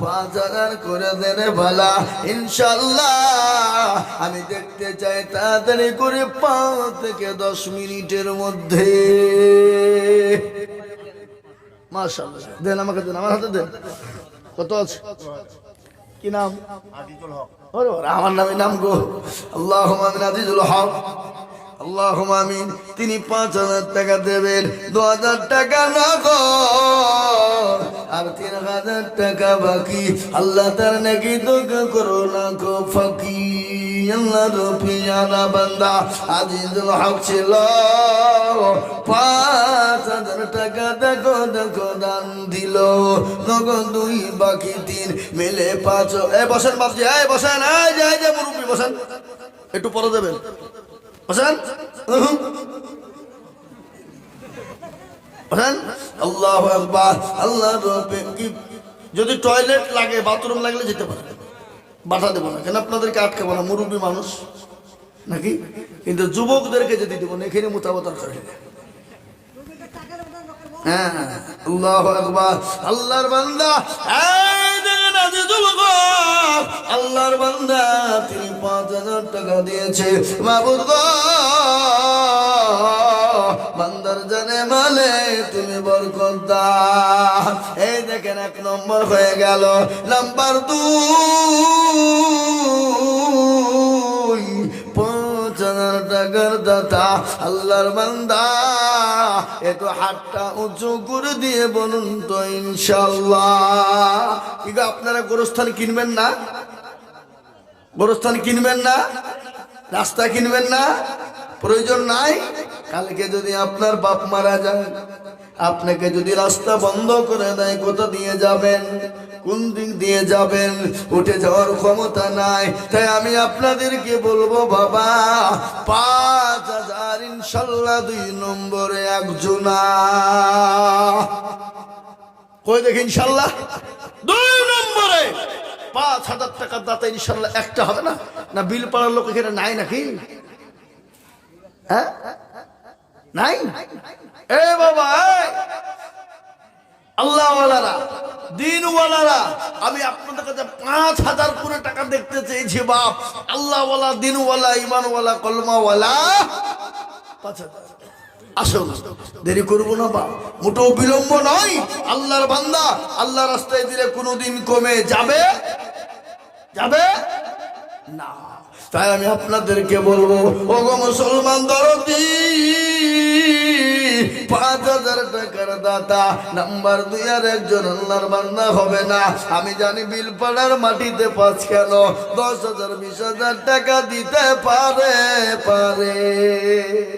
5,000 করে দেন ভালা ইনশাল্লাহ। আমি দেখতে চাই তাড়াতাড়ি করে 5 থেকে 10 মিনিটের মধ্যে। মাশাআল্লাহ, দেন আমাকে, দেন আমার হাতে দেন। কত আছে? কি নাম? ওরে ওরে, আমার নামে নাম গো। আল্লাহুম্মা আমিন। আজিজুল হক, আল্লাহুম্মা আমিন। তিনি 5,000 টাকা দেবেন, 2,000 টাকা নগদ আর 3,000 টাকা বাকি। আল্লাহ তার নাকি দোয়া করো না গো ফাকি। আল্লাহ রফিয়ানা বান্দা আজিজুল হক ছিল 5,000 টাকা দেখো দেখো দান দিল, নগদ 2 বাকি 3 মিলে 5। এ বসেন বাপজি, এই বসেন, এই যে মুরব্বি বসেন, একটু পরে দেবেন, বসেন বসেন। আল্লাহু আকবার। আল্লাহ রব্বে, যদি টয়লেট লাগে, বাথরুম লাগলে যেতে পারে, বাধা দেবো না, কেন আপনাদেরকে আটকাবো না, মুরব্বী মানুষ নাকি। কিন্তু যুবকদেরকে যেতে দেবো না, এখানে মোতাবতার করে। হ্যাঁ, আল্লাহু আকবার। আল্লাহর বান্দা, এই দেখেন আজিজুল হক, আল্লাহর বান্দা তিনি 5,000 টাকা দিয়েছে। মাবুদ গো, বান্দার জানে মালে তুমি বরকত দাও। এই দেখেন 1 নম্বর হয়ে গেল। নাম্বার 2, 5,000 টাকার দাতা আল্লাহর বান্দা, একটু হাতটা উঁচু করে দিয়ে বলুন তো ইনশাআল্লাহ। কি গো, আপনারা গোরস্থান কিনবেন না? গোরস্থান কিনবেন না? রাস্তা কিনবেন না? প্রয়োজন নাই? কালকে যদি আপনার বাপ মারা যায়, আপনাকে যদি রাস্তা বন্ধ করে দেয়, কোথা দিয়ে যাবেন? কোন দিক দিয়ে যাবেন? উঠে যাওয়ার ক্ষমতা নাই। তাই আমি আপনাদেরকে বলবো বাবা, 5,000 ইনশাল্লাহ 2 নম্বরে একজনা। কই দেখি ইনশাল্লাহ 2 নম্বরে 5,000 টাকার দাতা ইনশাল্লাহ একটা হবে না? না বিল পাড়ার লোক এখানে নাই নাকি? হ্যাঁ, নাই? এ বাবা, আল্লাহওয়ালারা, দিনওয়ালারা, আমি আপনাদের কাছে 5,000 করে টাকা দেখতে চেয়েছি বাপ। আল্লাহওয়ালা, দিনওয়ালা, ইমানওয়ালা, কলমাওয়ালা 5,000। আসুন, দেরি করবো না বাপ, মোটেও বিলম্ব নয়। আল্লাহর বান্দা আল্লাহ রাস্তায় দিলে কোনোদিন কমে যাবে যাবে না। তাই আমি আপনাদেরকে বলবো, ও গো মুসলমান দরদি, 5,000 টাকার দাতা নাম্বার 2 আর একজন আল্লাহর বান্দা হবে না। আমি জানি বিলপাড়ার মাটিতে 5 কেন, 10,000 20,000 টাকা দিতে পারে।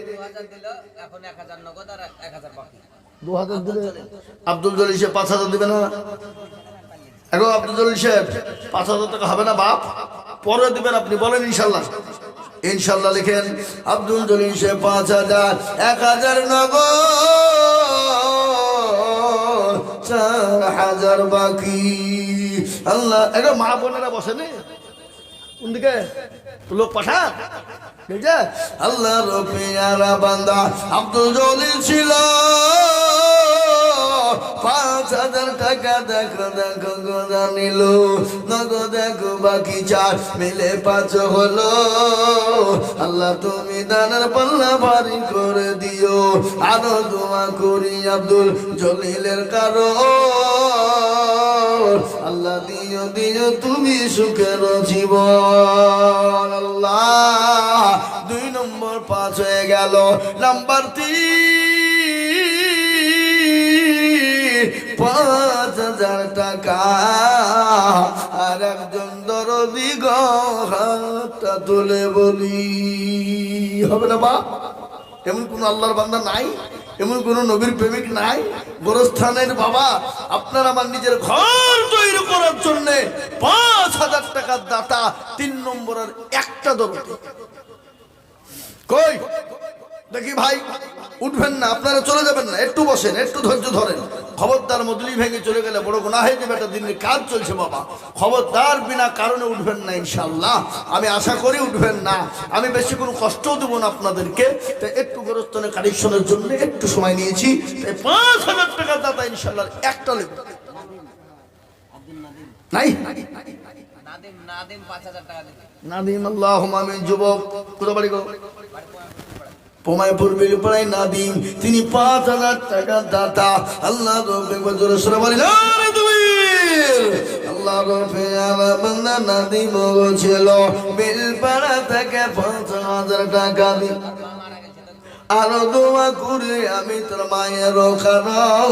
2,000 দিল, এখন 1,000 নগদ আর 1,000 বাকি। 2,000 দিলে আব্দুল জলিল সাহেব 5,000 দিবে না? এখন আব্দুল জলিল সাহেব 5,000 টাকা হবে না বাপ? পরে দিবেন আপনি, বলেন ইনশাল্লাহ। ইনশাল্লাহ লিখেন, আব্দুল জলিল সাহেব 5,000, 1,000 নগদ, 4,000 বাকি। আল্লাহ, এখন মা বোনেরা বসেনি কোন দিকে? লোক পাঠা আল্লাহ রফিয়ারা বান্দা আব্দুল জলিল ছিল 5,000 টাকা দেখো দেখো গোদা নিল, নগদ দেখো বাকি 4 মিলে 5 হলো। আল্লাহ তুমি দানের পাল্লা ভারী করে দিও। আরো দোয়া করি আব্দুল জলিলের কারণ, আল্লাহ দিও দিও তুমি সুখের জীবন। আল্লাহ 2 নম্বর 5 হয়ে গেল। নাম্বার 3, 5,000 টাকা আর একজন দরদি গো হাতটা তুলে বলি, হবে না বা? এমন কোন আল্লাহর বান্দা নাই এমন কোন নবীর প্রেমিক নাই? গোরস্থানের বাবা আপনার আমার নিজের ঘর তৈরি করার জন্য 5,000 টাকার দাতা, 3 নম্বরের একটা দরদ কই দেখি ভাই। উঠবেন না, আপনারা চলে যাবেন না, একটু বসেন, একটু ধৈর্য ধরেন। খবরদার মজলি ভেঙে চলে গেলে বড় গুনাহ হয়ে যাবে। একটা দিনের কাজ চলছে বাবা, খবরদার বিনা কারণে উঠবেন না ইনশাআল্লাহ। আমি আশা করি উঠবেন না, আমি বেশি কোনো কষ্টও দেবো না আপনাদেরকে। তাই একটু গোরস্থানের কানেকশনের জন্য একটু সময় নিয়েছি। তাই 5,000 টাকার দাতা ইনশাআল্লাহ একটা লেবে নাই। নাদিম নাদিম 5,000 টাকা দিবে। নাদিম আল্লাহুম্মা আমিন। যুবক কোথা বাড়ি গো? পোমায়পুর বিলপাড়ায় নাদিম, তিনি 5,000 টাকার দাতা। আল্লাহ রব্বে জোরে সরে বলি না রে তুমি। আল্লাহ রব্বে আমার বান্দা নাদিম ছিল বিলপাড়া থেকে 5,000 টাকা দি। আরো দোয়া করে আমি তোর মায়ের কারণ,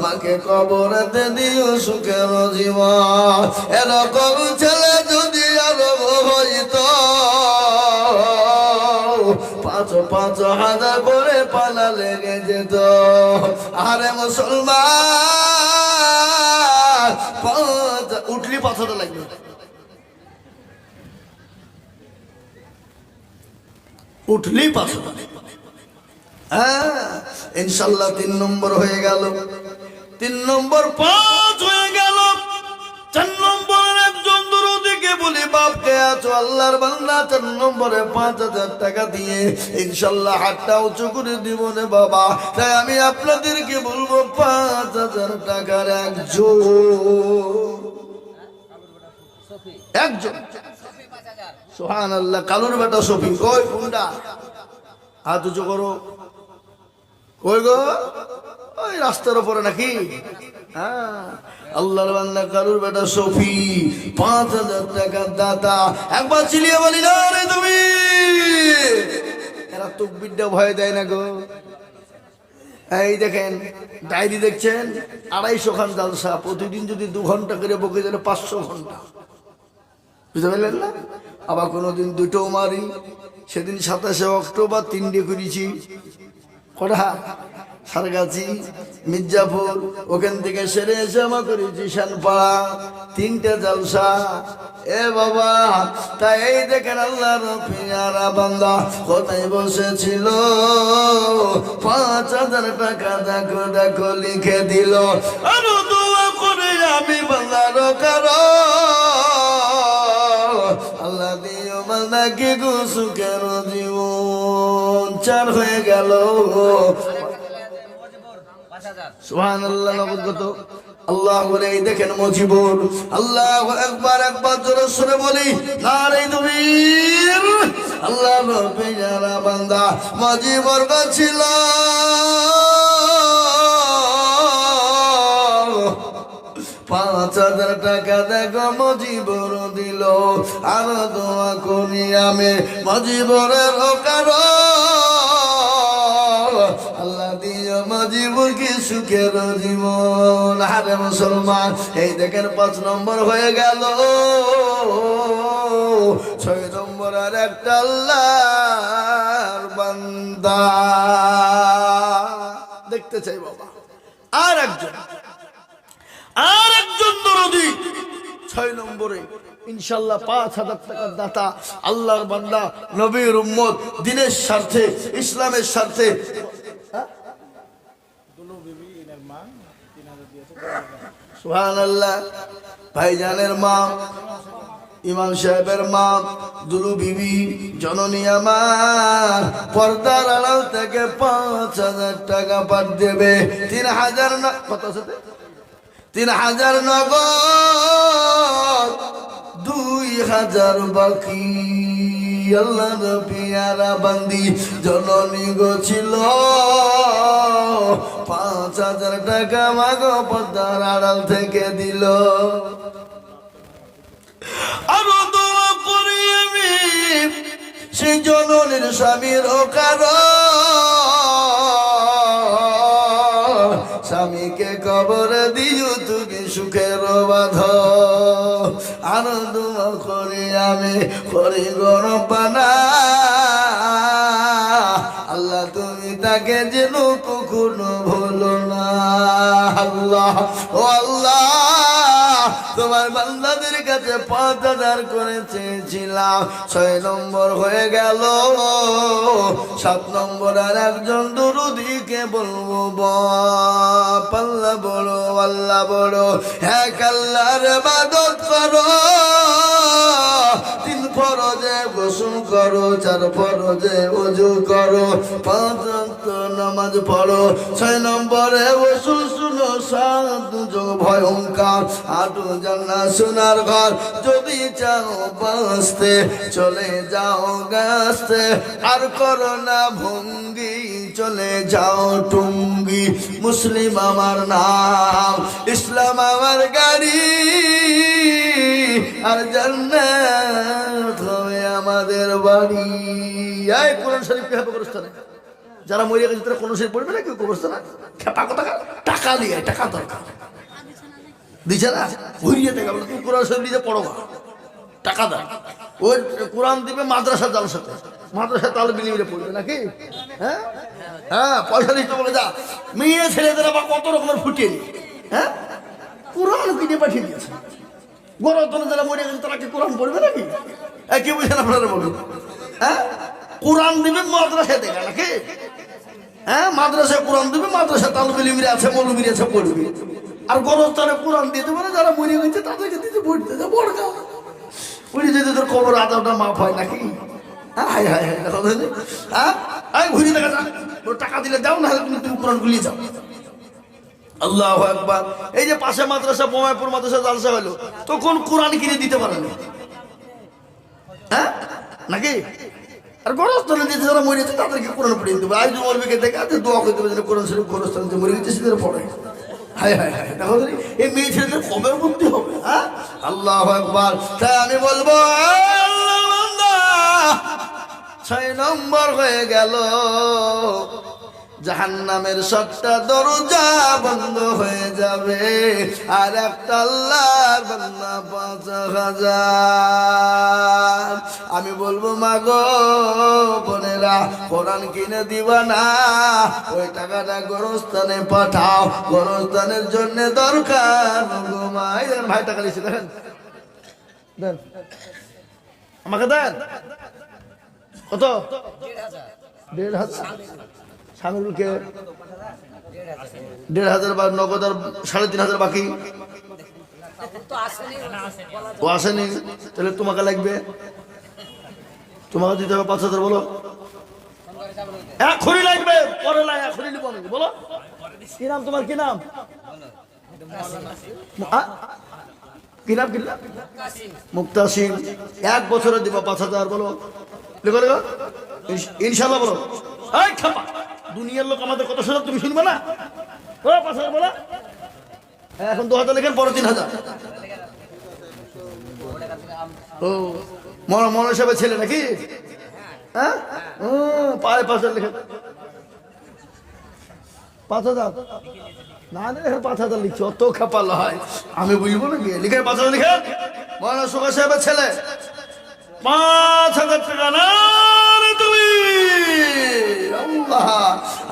মাকে কবরেতে দিও সুখের জীবন। এরকম ছেলে যদি আরো হইতো, 5,000 করে পালা লেগে যেত। আরে মুসলমান, উঠলি 5,000 লাগবে, উঠলি 5,000। হ্যাঁ ইনশাল্লাহ 3 নম্বর হয়ে গেল, 3 নম্বর 5 হয়ে গেল। 4 নম্বরের একজন দরদিকে বলি, বাপকে আছো আল্লাহর বান্দা, 4 নম্বরে 5,000 টাকা দিয়ে ইনশাল্লাহ হাতটা উঁচু করে দিব রে বাবা। তাই আমি আপনাদেরকে বলবো 5,000 টাকার একজন সুবহানাল্লাহ। কালুর বেটা সফি কই? কোনটা? হাত উঁচু করো। কই গো? ওই রাস্তার উপরে নাকি? হ্যাঁ, আল্লাহর বান্দা কালুর বেটা সফি 5,000 টাকার দাতা। একবার চিলিয়ে বলি না রে তুমি। এরা তকবীরটা ভয় দেয় না গো। এই দেখেন ডায়েরি দেখছেন, 250 খান জালসা, প্রতিদিন যদি 2 ঘন্টা করে বকে গেলে 500 ঘন্টা, বুঝতে পারলেন না? আবার কোনোদিন 2টো মারি। সেদিন 27শে অক্টোবর 3টে করেছি। কটা? সারগাছি, মির্জাপুর, ওখান থেকে সেরে এসে আমার করেছি শানপাড়া, 3টে জালসা। এ বাবা, তাই এই দেখেন আল্লাহর পিয়ারা বান্দা কোথায় বসেছিল, 5,000 টাকা দেখো দেখো লিখে দিল। আরো দোয়া করে আমি বান্দার কারো, আল্লাহ দিও বান্দাকে গো সুখের জীবন। 4 হয়ে গেল। সুবহানাল্লাহ। নগদ আল্লাহ বলে এই দেখেন মজিবুর। আল্লাহু আকবার। একবার জোরে সরে বলি নারে তাকবীর। আল্লাহর পেয়ারা বান্দা মজিবুর ছিল 5,000 টাকা দেখো মজিবুর দিল। আর দোয়া করি আমি মজিবুরের কারো, আল্লাহ দিও মজিবুরকে সুখের জীবন। আরে মুসলমান, এই দেখেন 5 নম্বর হয়ে গেল। 6 নম্বর আর একটা আল্লাহর বান্দা দেখতে চাই বাবা। আর একজন দরদি 6 নম্বরে ইনশাআল্লাহ 5,000 টাকার দাতা, আল্লাহর বান্দা, নবীর উম্মত, দ্বীনের স্বার্থে, ইসলামের স্বার্থে। সুবহানাল্লাহ। ভাইজানের মা, ইমাম সাহেবের মা, দুলু বিবি, জননী আমার পর্দার আড়াল থেকে 5,000 টাকা পাঠ দেবে। 3,000 কত আছে? 3,000 নগদ, 2,000 বাকি। আল্লাহ পিয়ারা বান্দি জননী গো ছিল 5,000 টাকা মাগো পর্দার আড়াল থেকে দিল। আরো দোয়া করি আমি সেই জননীর স্বামীর কারণ, স্বামীকে কবর দিও তুমি সুখের বাঁধ। আরো দোয়া করি আমি করি গরবানা, আল্লাহ তুমি তাকে যেন কখনো আল্লাহ, ও আল্লাহ, তোমার বান্দাদের কাছে 5,000 করে চেয়েছিলাম, 6 নম্বর হয়ে গেল। 7 নম্বর আর একজন দরুদিকে বলবো, বাপ আল্লাহ বড়, আল্লাহ বড়, এক আল্লাহর ইবাদত করো, 3 ফরজে গোসল করো, 4 ফরজে ওযু করো, 5 ওয়াক্ত নামাজ পড়ো, 6 নম্বরে ওসুল শুনো, 7 যোগ ভয়ঙ্কর, 8 জান্নাত সোনার ঘর, যদি চাও বাঁচতে চলে যাও গাছতে, আর করো না ভঙ্গি, চলে যাও টুঙ্গি। মুসলিম আমার নাম, ইসলাম আমার গাড়ি, আর জান্নাত হবে আমাদের বাড়ি। এই কোরআন শরীফ কে হবে কবরস্থানে? যারা মরে গেছে তারা কোরআন শরীফ পড়বে না কেউ কবরস্থানে? খেপা কথা, টাকা দিয়ে, টাকা দরকার দিছে না, ঘুরিয়ে থেকে বলে তুমি কোরআন শরীফ দিয়ে পড়ো, টাকা দাও। ওই কোরআন দিবে মাদ্রাসা জালসাতে, মাদ্রাসা তাহলে বিলিমিলে পড়বে নাকি? হ্যাঁ হ্যাঁ, পয়সা দিতে বলে যা, মেয়ে ছেলেদের আবার কত রকমের ফুটিয়ে নি। হ্যাঁ, কোরআন কিনে পাঠিয়ে দিয়েছে। গরতনে যারা মরে গেছে তারা কি কোরআন পড়বে নাকি? কি বুঝছেন আপনারা বলুন? হ্যাঁ, কোরআন দিবে মাদ্রাসায় দেখা নাকি? হ্যাঁ, মাদ্রাসায় কোরআন দিবে, মাদ্রাসায় তালবে ইলমি আছে, মৌলবী আছে, পড়বে। আর গরস্থানে কোরআন দিতে পারে যারা মরে গেছে তাদেরকে দিতে পড়তে যা বড় উনি যদি তোর কবর আদাবটা মাফ হয় নাকি? হাই হাই হাই, হ্যাঁ, ঘুরিয়ে দেখা যা, ওর টাকা দিলে যাও, না হলে তুমি কোরআন গুলিয়ে যাও। আল্লাহু আকবার। এই যে পাশে মাদ্রাসা, বোমাইপুর মাদ্রাসা জালসা হলো, তখন কোরআন কিনে দিতে পারেন, হ্যাঁ নাকি? আর গরস্থানে দিতে যারা মরে গেছে তাদেরকে কোরআন পড়িয়ে দেবে। আজ মরবিকে দেখে আছে দোয়া করতে হবে যেন কোরআন শরীফ গরস্থানে যে মরে গেছে সেদের পড়ে। হায় হায় হায়, দেখো এই মেয়ে ছেলেদের কবে বুদ্ধি হবে? হ্যাঁ, আল্লাহু আকবার। তাই আমি বলবো, 6 নম্বর হয়ে গেল, জাহান্নামের 7টা দরজা বন্ধ হয়ে যাবে, আর একটা আল্লাহর বান্দা 5,000। আমি বলবো, মাগো বোনেরা, কোরআন কিনে দিবা না, ওই টাকাটা গোরস্থানে পাঠাও, গোরস্থানের জন্য দরকার। ভাই ভাই টাকা দিচ্ছে, দেখেন দেন, আমাকে দেন। কত? 1,500। সামিরুলকে 1,500 বা নগদ, আর 3,500 বাকি। ও আসেনি, তাহলে তোমাকে লাগবে, তোমাকে দিতে হবে 5,000। বলো, এখনই লাগবে, পরে লাগে, এখনই নিবো আমি। বলো কি নাম তোমার? কি নাম? কি নাম? কি নাম? মুক্তাসিম। 1 বছরে দিবা 5,000। বলো, লেখো লেখো, ইনশাল্লাহ। বলো, এই খাপা, দুনিয়ার লোক আমাদের কত সোজা, তুমি শুনবে না? ও 5,000 বলো। এখন 2,000 লেখেন, পরে 3,000। ও মনে হিসাবে ছেলে নাকি? হ্যাঁ, পায়ে 5,000 লেখেন। 5,000 না দেখেন, 5,000 লিখছে, অত খাপাল হয় আমি বুঝবো নাকি? লিখেন 5,000 লিখেন। মৌলানা সুভাষ সাহেবের ছেলে 5,000 টাকা না তুমি।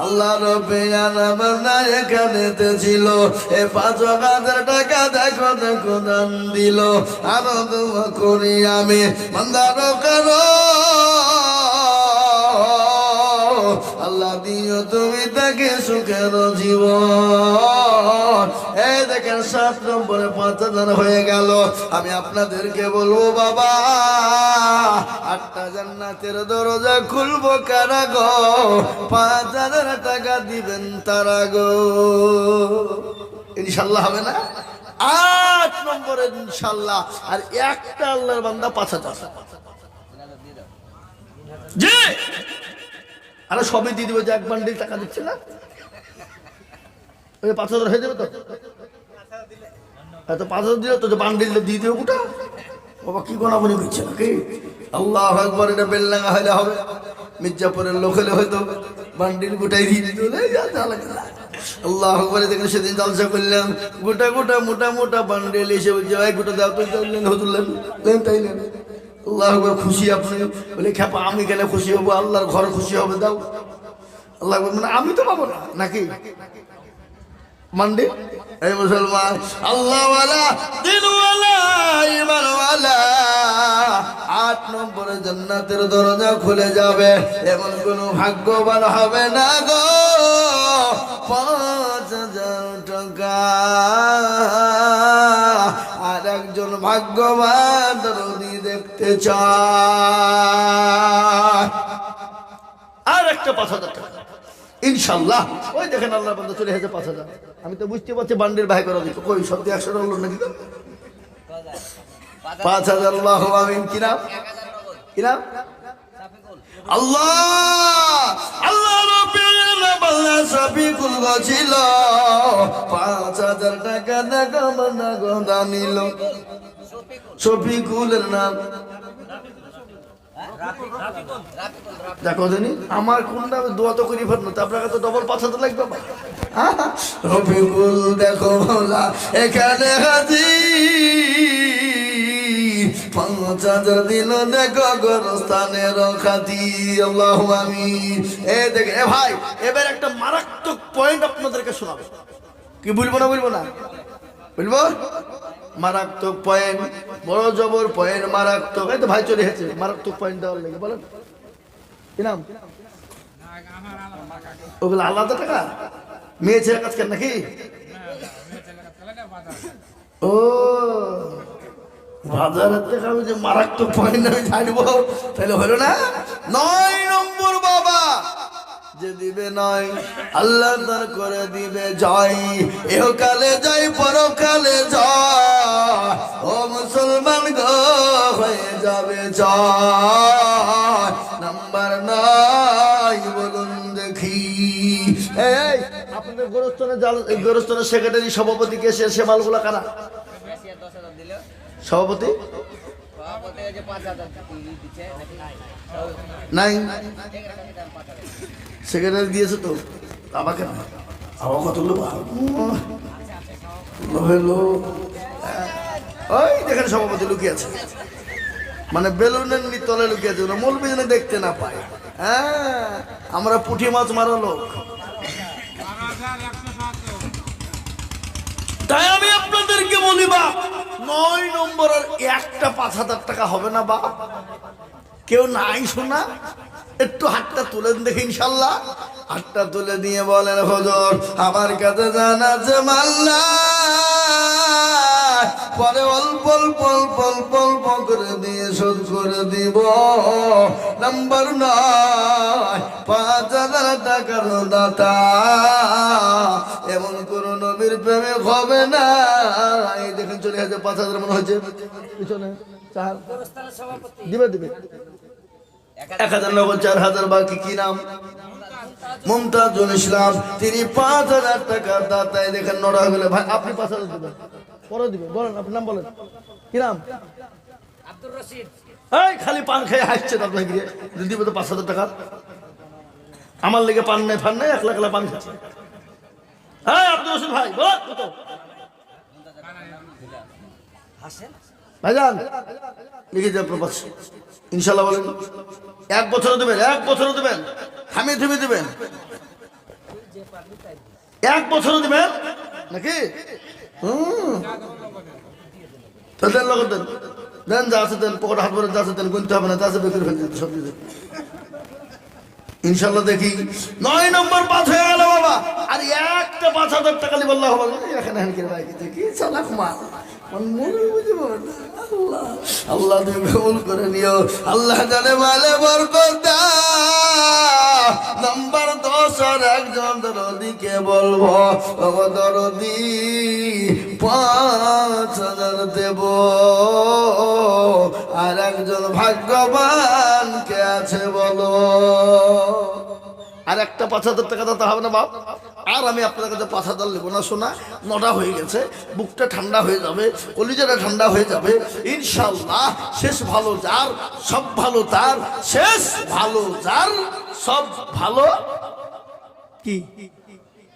আল্লাহ রব্বে আলামিন এখানেতে ছিল, এ 5,000 টাকা দেখো দেখো দান দিল। আরো দোয়া করি আমি, বান্দার করো আল্লাহ দিও তুমি তাকে সুখের জীবন। এই দেখেন 7 নম্বরে 5,000 হয়ে গেল। আমি আপনাদেরকে বলবো, বাবা 8টা জান্নাতের দরজা খুলবো কারা গো? 5,000 টাকা দিবেন তারা গো। ইনশাল্লাহ হবে না? 8 নম্বরে ইনশাল্লাহ। আর একটা আল্লাহর বান্দা 5,000। জি, আরে সবই দিয়ে দিবে, যে 1 বান্ডিল টাকা দিচ্ছে না, ওই 5,000 হয়ে যাবে তো। এত 5,000 দিলে তো বান্ডিল দিয়ে দিবে গোটা। বাবা কি গোনাগুনি হচ্ছে নাকি? আল্লাহু আকবার। এটা বেলডাঙ্গা হলে হবে, মির্জাপুরের লোক হলে হয়তো বান্ডিল গোটাই দিয়ে দিত। আল্লাহু আকবার। দেখেন সেদিন জলসা করলাম, গোটা গোটা মোটা মোটা বান্ডিল এসে বলছে, ভাই গোটা দাও তো, হতুল্লেন তাই নেন। আল্লাহু আকবার। খুশি আপনি? বলে খেপা, আমি কেন খুশি হবো? আল্লাহর ঘর খুশি হবে, দাও। আল্লাহু আকবার। মানে আমি তো পাবো না নাকি? মান্ডি এই মুসলমান আল্লাহওয়ালা দিনওয়ালা ঈমানওয়ালা 8 নম্বরে জান্নাতের দরজা খুলে যাবে এমন কোন ভাগ্যবান হবে না গো 5000 টাকা আর একজন ভাগ্যবান দরদি দেখতে চায় আর একটা 5000 টাকা ইনশাআল্লাহ ওই দেখেন আল্লাহর বান্দা চলে এসেছে 5000 আমি তো বুঝতে পারছি বান্ডির ভাই করে দিত কই সত্যি 100 হলো নাকি 5000 আল্লাহু আমিন কি নাম আল্লাহ আল্লাহ রাব্বুল আলামিন সাফিকুল গছিল 5000 টাকা দেখা মনা গদা নিল শফিকুলের নাম দেখো জানি আমার কোনটা দোয়া তো করি ফেললো তো আপনাকে তো ডবল 5000 লাগবে রফিকুল দেখো মৌলা এখানে হাজির 5000 দিল দেখো গোরস্থানের খাতি আল্লাহু আমিন এই দেখে এ ভাই এবার একটা মারাত্মক পয়েন্ট আপনাদেরকে শোনাবো কি বলবো না বলবো মারাত্মক পয়েন্ট বড় জবর পয়েন্ট মারাত্মক এই তো ভাই চলে এসেছে মারাত্মক পয়েন্ট দেওয়ার লেগে বলেন কি নাম ওগুলো আলাদা টাকা মেয়ে ছেলে কাজ করেন নাকি ও বাজারের থেকে আমি যে মারাত্মক পয়েন্ট আমি জানবো তাহলে হলো না 9 নম্বর বাবা যে দিবে নয় আল্লাহ তার করে দিবে জয় ইহকালে জয় পরকালে জয় ও মুসলমান গো হয়ে যাবে জয় নাম্বার 9 বলুন দেখি এই আপনাদের গোরস্থানের সেক্রেটারি সভাপতি কে সে মালগুলা কারা সভাপতি নাই সেক্রেটারি দিয়েছে তো আমাকে না আমার কতগুলো ওই দেখেন সভাপতি লুকিয়ে আছে মানে বেলুনের তলে লুকিয়ে আছে মৌলবি যেন দেখতে না পায় হ্যাঁ আমরা পুঁটি মাছ মারা লোক তাই আমি আপনাদেরকে বলি বা 9 নম্বরের একটা 5000 টাকা হবে না বা কেউ নাই শোনা একটু হাতটা তুলে দিন দেখি ইনশাআল্লাহ হাতটা তুলে দিয়ে বলেন হুজুর আমার কাছে জানা আছে মাল্লা পরে অল্প অল্প অল্প অল্প অল্প করে দিয়ে শোধ করে দিব নাম্বার 9 5000 টাকার দাতা এমন কোন নবীর প্রেমে হবে না এই দেখেন চলে আসে 5000 মনে হয়েছে পিছনে চার দিবে 1000 নগদ 4000 বাকি কি নাম মুমতাজুল ইসলাম তিনি 5000 টাকার দাতা দেখেন নড়া হলে ভাই আপনি 5000 দিবেন পরে দিবেন বলেন আপনার নাম বলেন কি নাম আব্দুর রশিদ এই খালি পান খেয়ে হাসছে আপনাকে গিয়ে দিব তো 5000 টাকা আমার লেগে পান নাই ফান নাই 1 লাখ পান খাচ্ছে এই আব্দুর রশিদ ভাই বল কত হাসেন ভাইজান লিখে যান প্রপাস ইনশাআল্লাহ বলেন 1 বছর দিবেন 1 বছর দিবেন থামিয়ে থামিয়ে দিবেন 1 বছর দিবেন নাকি তো দেন লোক দেন দেন যা আছে দেন পকেট হাত ভরে যা আছে দেন গুনতে হবে না যা আছে বের করে ফেলতে সব দিয়ে ইনশাআল্লাহ দেখি 9 নম্বর পাস হয়ে গেল বাবা আর একটা 5000 টাকা লিব আল্লাহ বলেন এখানে হানকে ভাই কি চালাক মা আল্লাহ তুমি কবুল করে নিও আল্লাহ জানে মালে বরকত দাও নাম্বার 10 আর একজন দরদিকে বলবো ও দরদি 5000 দেব আর একজন ভাগ্যবান কে আছে বলো আর একটা 5000 টাকা দিতে হবে না বাপ আর আমি আপনার কাছে 5000 নেব না শোনা 9টা হয়ে গেছে বুকটা ঠান্ডা হয়ে যাবে কলিজাটা ঠান্ডা হয়ে যাবে ইনশাআল্লাহ শেষ ভালো যার সব ভালো তার শেষ ভালো যার সব ভালো কি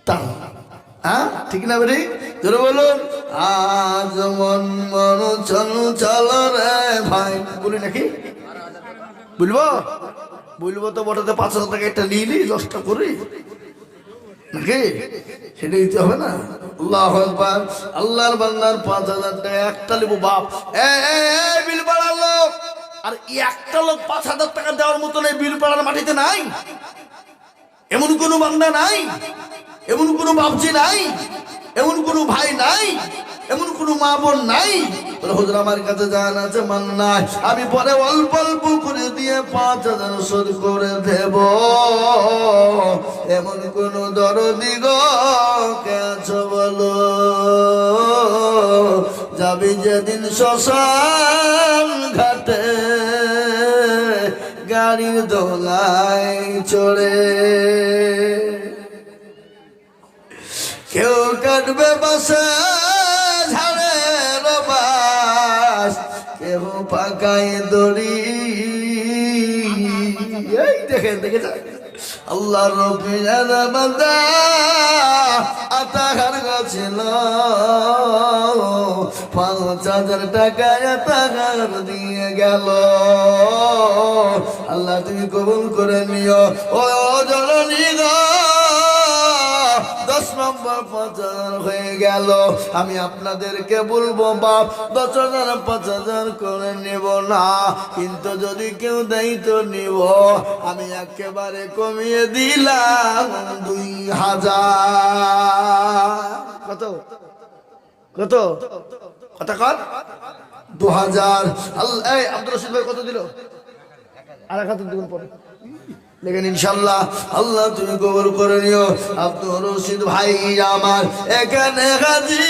তার হ্যাঁ ঠিক না বেরি জোরে বলুন আজ মন মন চল রে ভাই বলি নাকি বলবো তো বটাতে 5000 টাকা একটা নিলি 10টা করি নাকি? সেটা দিতে হবে না? আল্লাহু আকবার। আল্লাহর বান্দার 5,000 টাকা একটা লেবু বাপ বিল পাড়ার লোক, আর একটা লোক 5,000 টাকা দেওয়ার মতন এই বিল পাড়ার মাটিতে নাই? এমন কোনো বান্দা নাই? এমন কোনো বাপজি নাই? এমন কোনো ভাই নাই? এমন কোনো মা বোন নাই? হুজুর আমার কাছে জান আছে, মান নাই, আমি পরে অল্প অল্প করে দিয়ে 5,000 শোধ করে দেব। এমন কোন দরদি গো কে আছো বলো? যাবি যেদিন শ্মশান ঘাটে গাড়ির দোলায় চড়ে, কেউ কাটবে বাসা ঝাড়ের বাস, কেউ পাকায় দড়ি। এই দেখেন, দেখেছেন আল্লাহ রব্বুল বান্দা আতাহার গেছিল 5,000 টাকা আতাহার দিয়ে গেল। আল্লাহ তুমি কবুল করে নিও ও জননী গো। 10 নম্বর 5,000 হয়ে গেল। আমি আপনাদেরকে বলবো বাপ 10,000 5,000 করে নেব না, কিন্তু যদি কেউ দেয় তো নিব। আমি একেবারে কমিয়ে দিলাম 2,000। কত কত কথা কর? 2,000। আল্লাহ আব্দুর রশিদ ভাই কত দিল? আর 1,000 দিবেন পরে লেখেন ইনশাল্লাহ। আল্লাহ তুমি কবুল করে নিও। আব্দুর রশিদ ভাই আমার এখানে হাজির,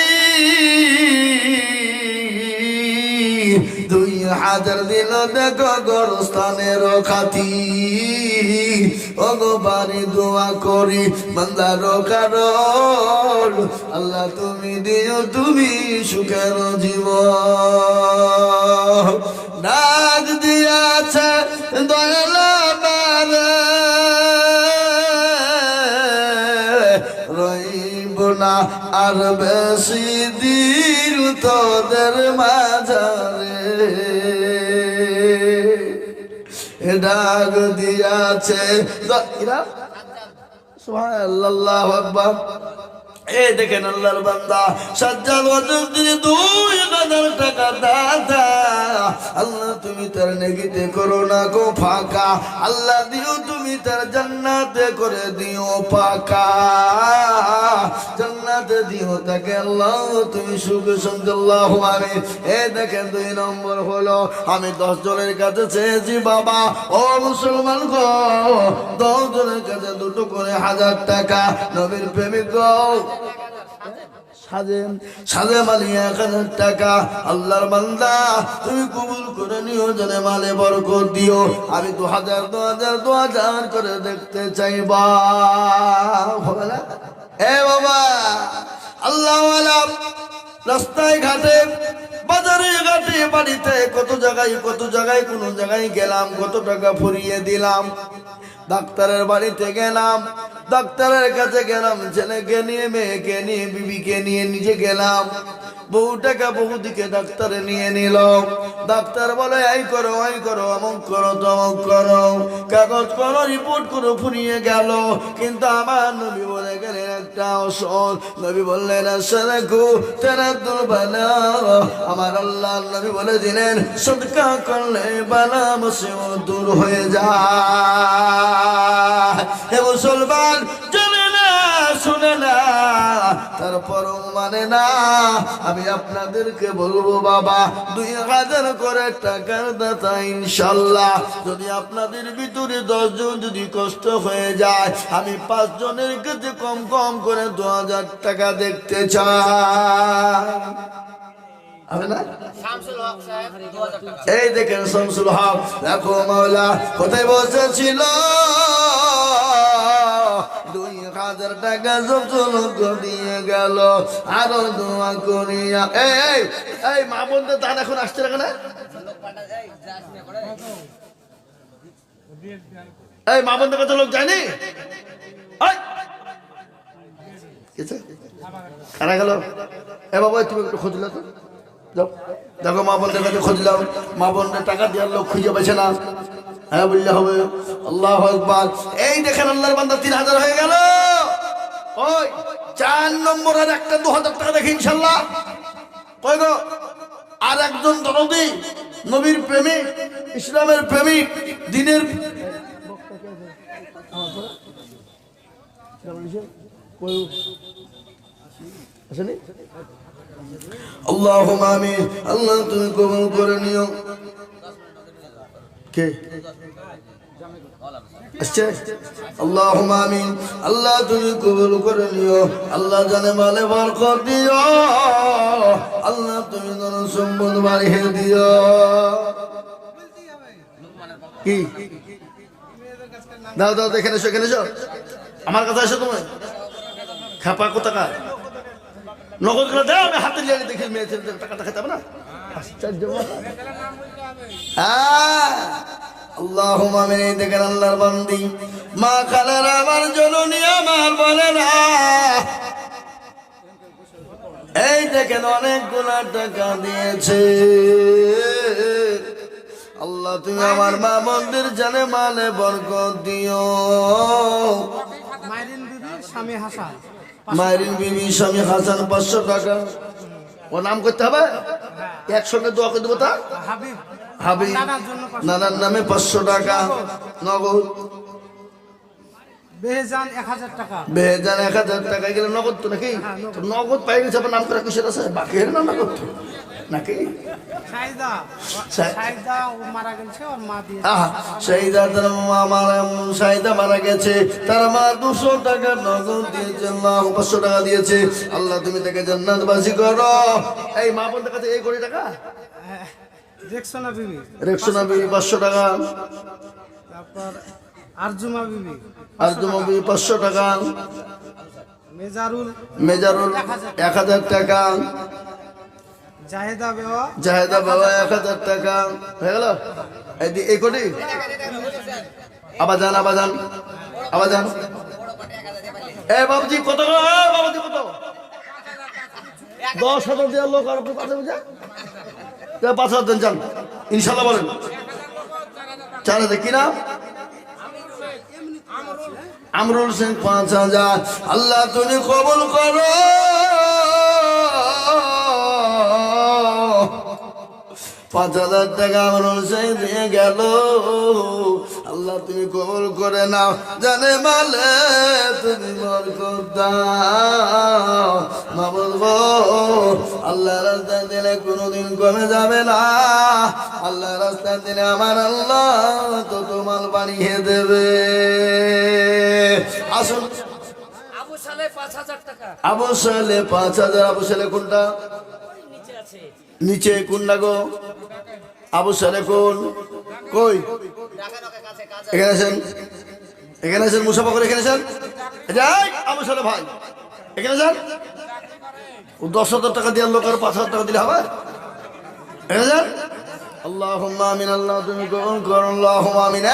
2,000 দিল দেখো গোরস্থানের খাতি। ও গো বাড়ি দোয়া করি বান্দার কারণ, আল্লাহ তুমি দিও তুমি সুখের জীবন। ডাক দিয়াছে দয়ালা রইব না আর বেশি দিন তোদের মাঝারে, ডাক দিয়াছে সুবহানাল্লাহু আকবার। এই দেখেন আল্লাহর বান্দা সাজ্জাদ ওয়াজুদ দিয়ে 2,000 টাকা দাদা। আল্লাহ তুমি তার নেকিতে করো না গো ফাঁকা, আল্লাহ দিও তুমি তার জান্নাতে করে দিও পাকা। জান্নাতে দিও তাকে আল্লাহ তুমি সুখ শান্তি আল্লাহু আমিন। এই দেখেন 2 নম্বর হলো আমি 10 জনের কাছে চেয়েছি বাবা ও মুসলমান গো, 10 জনের কাছে 2 করে 1,000 টাকা। নবীর প্রেমিক গো সাজেম আলী 1,000 টাকা। আল্লাহর বান্দা তুমি কবুল করে নিও, জানে মালে বরকত দিও। আমি 2,000 2,000 2,000 করে দেখতে চাইবা, হবে না? এ বাবা আল্লাহ রাস্তায় ঘাটে বাজারে ঘাটে বাড়িতে কত জায়গায় কোন জায়গায় গেলাম, কত টাকা ফুরিয়ে দিলাম। ডাক্তারের বাড়িতে গেলাম, ডাক্তারের কাছে গেলাম, ছেলেকে নিয়ে মেয়েকে নিয়ে বিবিকে নিয়ে নিজে গেলাম। বহু টাকা বহু দিকে ডাক্তারে নিয়ে নিল। ডাক্তার বলে এই করো ওই করো, অমুক করো তমুক করো, কাগজ করো রিপোর্ট করো, ফুরিয়ে গেল। কিন্তু আমার নবী বলে গেলেন একটা ঔষধ। নবী বললেন আসসালাকু তারাদুল বালা। আমার আল্লাহ নবী বলে দিলেন সদকা করলে বালা মুসিবত দূর হয়ে যায়। হে মুসলমান জানে না শুনে না তারপরও মানে না। আমি আপনাদেরকে বলবো বাবা 2,000 করে টাকার দাতা ইনশাল্লাহ। যদি আপনাদের ভিতরে 10 জন যদি কষ্ট হয়ে যায়, আমি 5 জনের কাছে কম কম করে 2,000 টাকা দেখতে চাই, হবে না? এই দেখেন শামসুল হক দেখো মাওলা কোথায় বসেছিল, 2,000 টাকা জবজলক দিয়ে গেল। আরো দোয়া করিয়া এই মা বোনদের দান এখন আসছে না কেন? এই মা বোনদের কাছে লোক যায়নি? কারা গেল? এ বাবা তুমি একটু খুঁজলে তো যাও, দেখো মা বোনদের কাছে খুঁজলাম, মা বোনদের টাকা দেওয়ার লোক খুঁজে পেয়েছে না। হ্যাঁ বললে হবে। আল্লাহু আকবার। এই দেখেন আল্লাহর বান্দা 3,000 হয়ে গেল। ওই 4 নম্বরের একটা 2000 টাকা দেখি ইনশাল্লাহ। কই গো? আর একজন দরদি, নবীর প্রেমিক, ইসলামের প্রেমিক, দিনের আল্লাহুম্মা আমিন। আল্লাহ তুমি কবুল করে নিও। কে আসছে? আল্লাহুম্মা আমিন। আল্লাহ তুমি কবুল করে নিও। আল্লাহ জানে মালে বরকত দিও। আল্লাহ তুমি ধন সম্পদ বাড়িয়ে দিও। কি দাও দাও, এখানে এসো, এখানে এসো, আমার কাছে এসো। তুমি খাপা কোথাকার নগদ করে দাও, আমি হাতে নিয়ে দেখি মেয়ে ছেলেদের টাকাটা খেতে হবে না। আল্লাহুম্মা আমিন। দেখেন আল্লাহর বান্দি মা খালার আমার জননী আমার বলে না, এই দেখেন অনেকগুলা টাকা দিয়েছে। আল্লাহ তুমি আমার মা বোনদের জানে মালে বরকত দিও। মাইরিন বিবি স্বামী হাসান, মাইরিন বিবি স্বামী হাসান 500 টাকা। ও নাম করতে হবে, একসঙ্গে দোয়া করে দেবো। তা হাবিব হাবিব নানার নামে 500 টাকা নগদ। বেহজান 1000 টাকা। বেজান 1000 টাকা গেলে নগদ তো নাকি? তো নগদ পাই গেছে, আবার নাম করা কিসের আছে? বাকি এর না নগদ তো নাকি? সাইদা ও মারা গেছে, ওর মা দিয়ে শাহিদা তার মা মারা, শাহিদা মারা গেছে, তার মা 200 টাকা নগদ দিয়েছে। আল্লাহ 500 টাকা দিয়েছে। আল্লাহ তুমি তাকে জান্নাতবাসী করো। এই মা বোনদের কাছে এই কোটি টাকা। রেক্সোনা বিবি, রেক্সোনা বিবি 500 টাকা। তারপর আরজুমা বিবি, আরজুমা বিবি 500 টাকা। মেজারুল 1000 টাকা। জাহেদা বেওয়া জাহেদা বাবা 1000 টাকা। হয়ে গেল এই কোটি। আবার যান। এ বাবুজি কত গো? বাবুজি কত? 10,000 দেওয়ার লোক আর আপনি 5,000 বুঝা? 5,000 দেন, যান ইনশাল্লাহ। বলেন 4,000 কি নাম? আমরুল সিং 5,000। আল্লাহ তুমি কবুল করো। 5,000 টাকা আমরুল সিং দিয়ে গেল। আল্লাহ তুমি কবুল করে নাও, জানে মালে তুমি বরকত দাও। মা বলবো আল্লাহ রাস্তায় দিলে কোনোদিন কমে যাবে না। আল্লাহ রাস্তায় দিলে আমার আল্লাহ তো তোমার বানিয়ে দেবে। আসুন আবু সালে 5000 টাকা। আবু সালে 5,000। আবু সালে কোনটা? নিচে আছে। নিচে কোনটা গো? আবু সালে কোন? কই? এখানে আছেন মুসাফা করে, এখানে আছেন। যাই আবু সালে ভাই, এখানে যান। 10,000 টাকা দেওয়ার লোক আর 5,000 টাকা দিলে হবে? এখানে যান। আল্লাহুম্মা আমিন। আল্লাহ তুমি কবুল করো। আল্লাহুম্মা আমিন।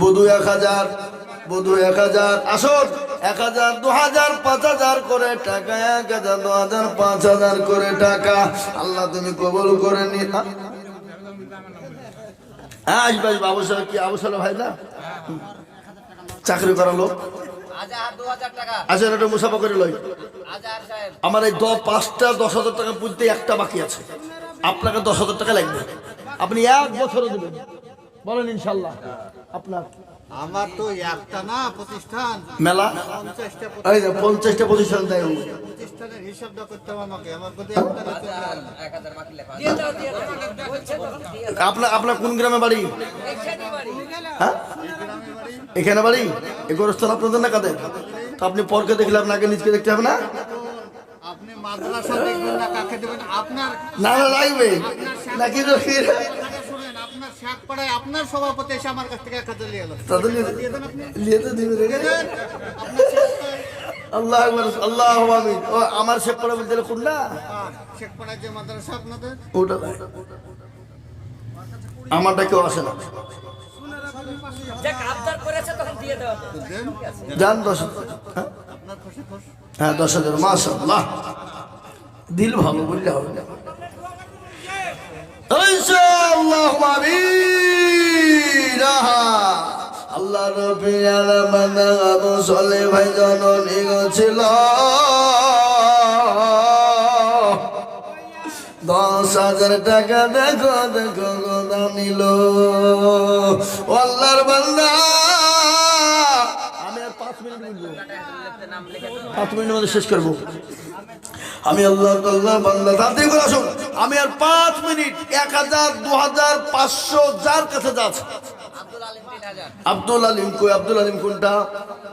বুধু 1000, বুধু 1000। আসুন 1000, 2000, 5000 করে টাকা। 1000, 2000, 5000 করে টাকা। আল্লাহ তুমি কবুল করে নি। হ্যাঁ আসবে আবু সালে। কি আবু সালে ভাই না? চাকরি করা লোক। আসেন একটা মুসাফা করে লই। আমার এই 5টা 10,000 টাকা বুঝতে একটা বাকি আছে। আপনাকে 10,000 টাকা লাগবে। আপনি 1 বছরে দেবেন। বলেন ইনশাল্লাহ। আপনার আমার তো একটা না প্রতিষ্ঠান, মেলা 50টা প্রতিষ্ঠান দেয়। প্রতিষ্ঠানের হিসাবটা করতে হবে আমাকে। আমার প্রতি একটা দিয়ে দাও। বলছে তখন দিয়ে দাও। আপনার কোন গ্রামে বাড়ি? এখানে বাড়ি। হ্যাঁ এখানে বাড়ি। এই গোরস্থান আপনাদের না কাদের? তো আপনি পরকে দেখলে আপনাকে নিজকে দেখতে হবে না? আপনি মাদ্রাসা দেখবেন না, কাকে দেবেন? আপনার না লাগবে নাকি? শুনেন, আপনার শাকপাড়ায় আপনার সভাপতি এসে আমার কাছ থেকে 1000 নিয়ে গেল। তাদের দিয়ে দেন আপনি। লিয়েতে দিবে রে। আপনার আল্লাহ আকবার। আল্লাহু আমিন। ও আমার শেখ পড়া বলতে কোনটা? শেখপাড়ায় যে মাদ্রাসা আপনাদের, ওটা আমারটা কেউ আসে না। যাক আবদার করেছে তখন দিয়ে দেওয়া হবে। যান 10,000। আপনার খুশি খুশ। হ্যাঁ 10,000। মাশাআল্লাহ। দিল ভালো বললে হবে না। আল্লাহুম্মা আমিন। আল্লাহর পিয়ারা বান্দা আবু সালেহ ভাই জননী ছিল 10,000 টাকা দেখো গোদা নিল। আল্লাহর বান্দা আমি আর 5 মিনিট বলবো, 5 মিনিটের মধ্যে শেষ করবো। আমি আল্লাহ বান্দা তাড়াতাড়ি করে আসুন। আমি আর 5 মিনিট 1000 2000 500 যার কাছে যাচ্ছে। আব্দুল আলিম কই? আব্দুল আলিম কোনটা?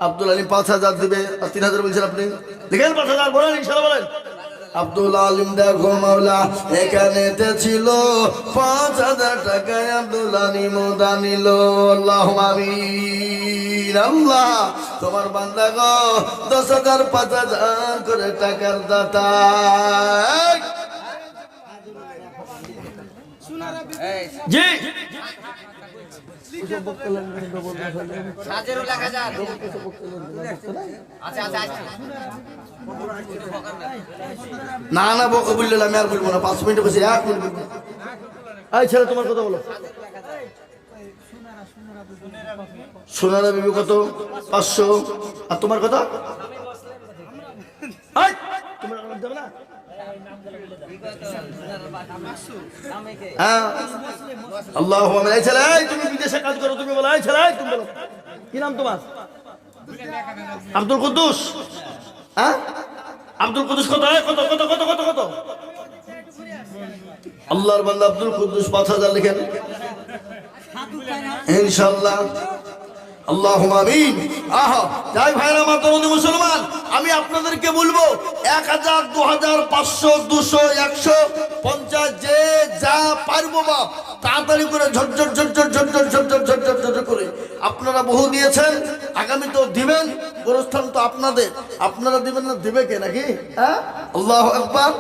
আব্দুল আলিম 5000 দিবে আর 3000 বলছেন আপনি। দেখেন 5000 বলেন, ইনশাআল্লাহ বলেন। আব্দুল আলিম দেখো মাওলা এখানেতে ছিল 5000 টাকায় আব্দুল আলিম দানিল। আল্লাহুম্মা আমিন। আল্লাহ তোমার বান্দা গো 10,000 5,000 করে টাকার দাতা। জি সাজেরুল 1000। আচ্ছা আচ্ছা আচ্ছা না না বকে বললে আমি আর বলবো না। 5 মিনিট বসে 1 মিনিট বলবো। এই ছেলে তোমার কথা বলো। সোনারা বিবি কত? 500। আর তোমার কথা? এই, তোমার কথা দেবে না? হ্যাঁ আল্লাহু আকবার। এই ছেলে, এই তুমি বিদেশে কাজ করো, তুমি বলো। এই ছেলে, এই তুমি বলো কি নাম তোমার? আব্দুল কুদ্দুস। হ্যাঁ আব্দুল কুদ্দুস কত? কত কত কত কত কত? আল্লাহর বান্দা আব্দুল কুদ্দুস 5000 লিখেন ইনশাআল্লাহ। আল্লাহুম্মা আমিন। আহা যাই ভাইরা আমার তরুণী মুসলমান, আমি আপনাদেরকে বলবো 1000 2000 500 200 150 যে যা পারবো বাপ তাড়াতাড়ি করে ঝটঝট ঝটঝট ঝটঝট ঝটঝট ঝটঝট ঝটঝট করে। আপনারা বহু দিয়েছেন, আগামী তো দিবেন। গোরস্থান তো আপনাদের, আপনারা দিবেন না দিবে কে নাকি? হ্যাঁ আল্লাহু আকবার।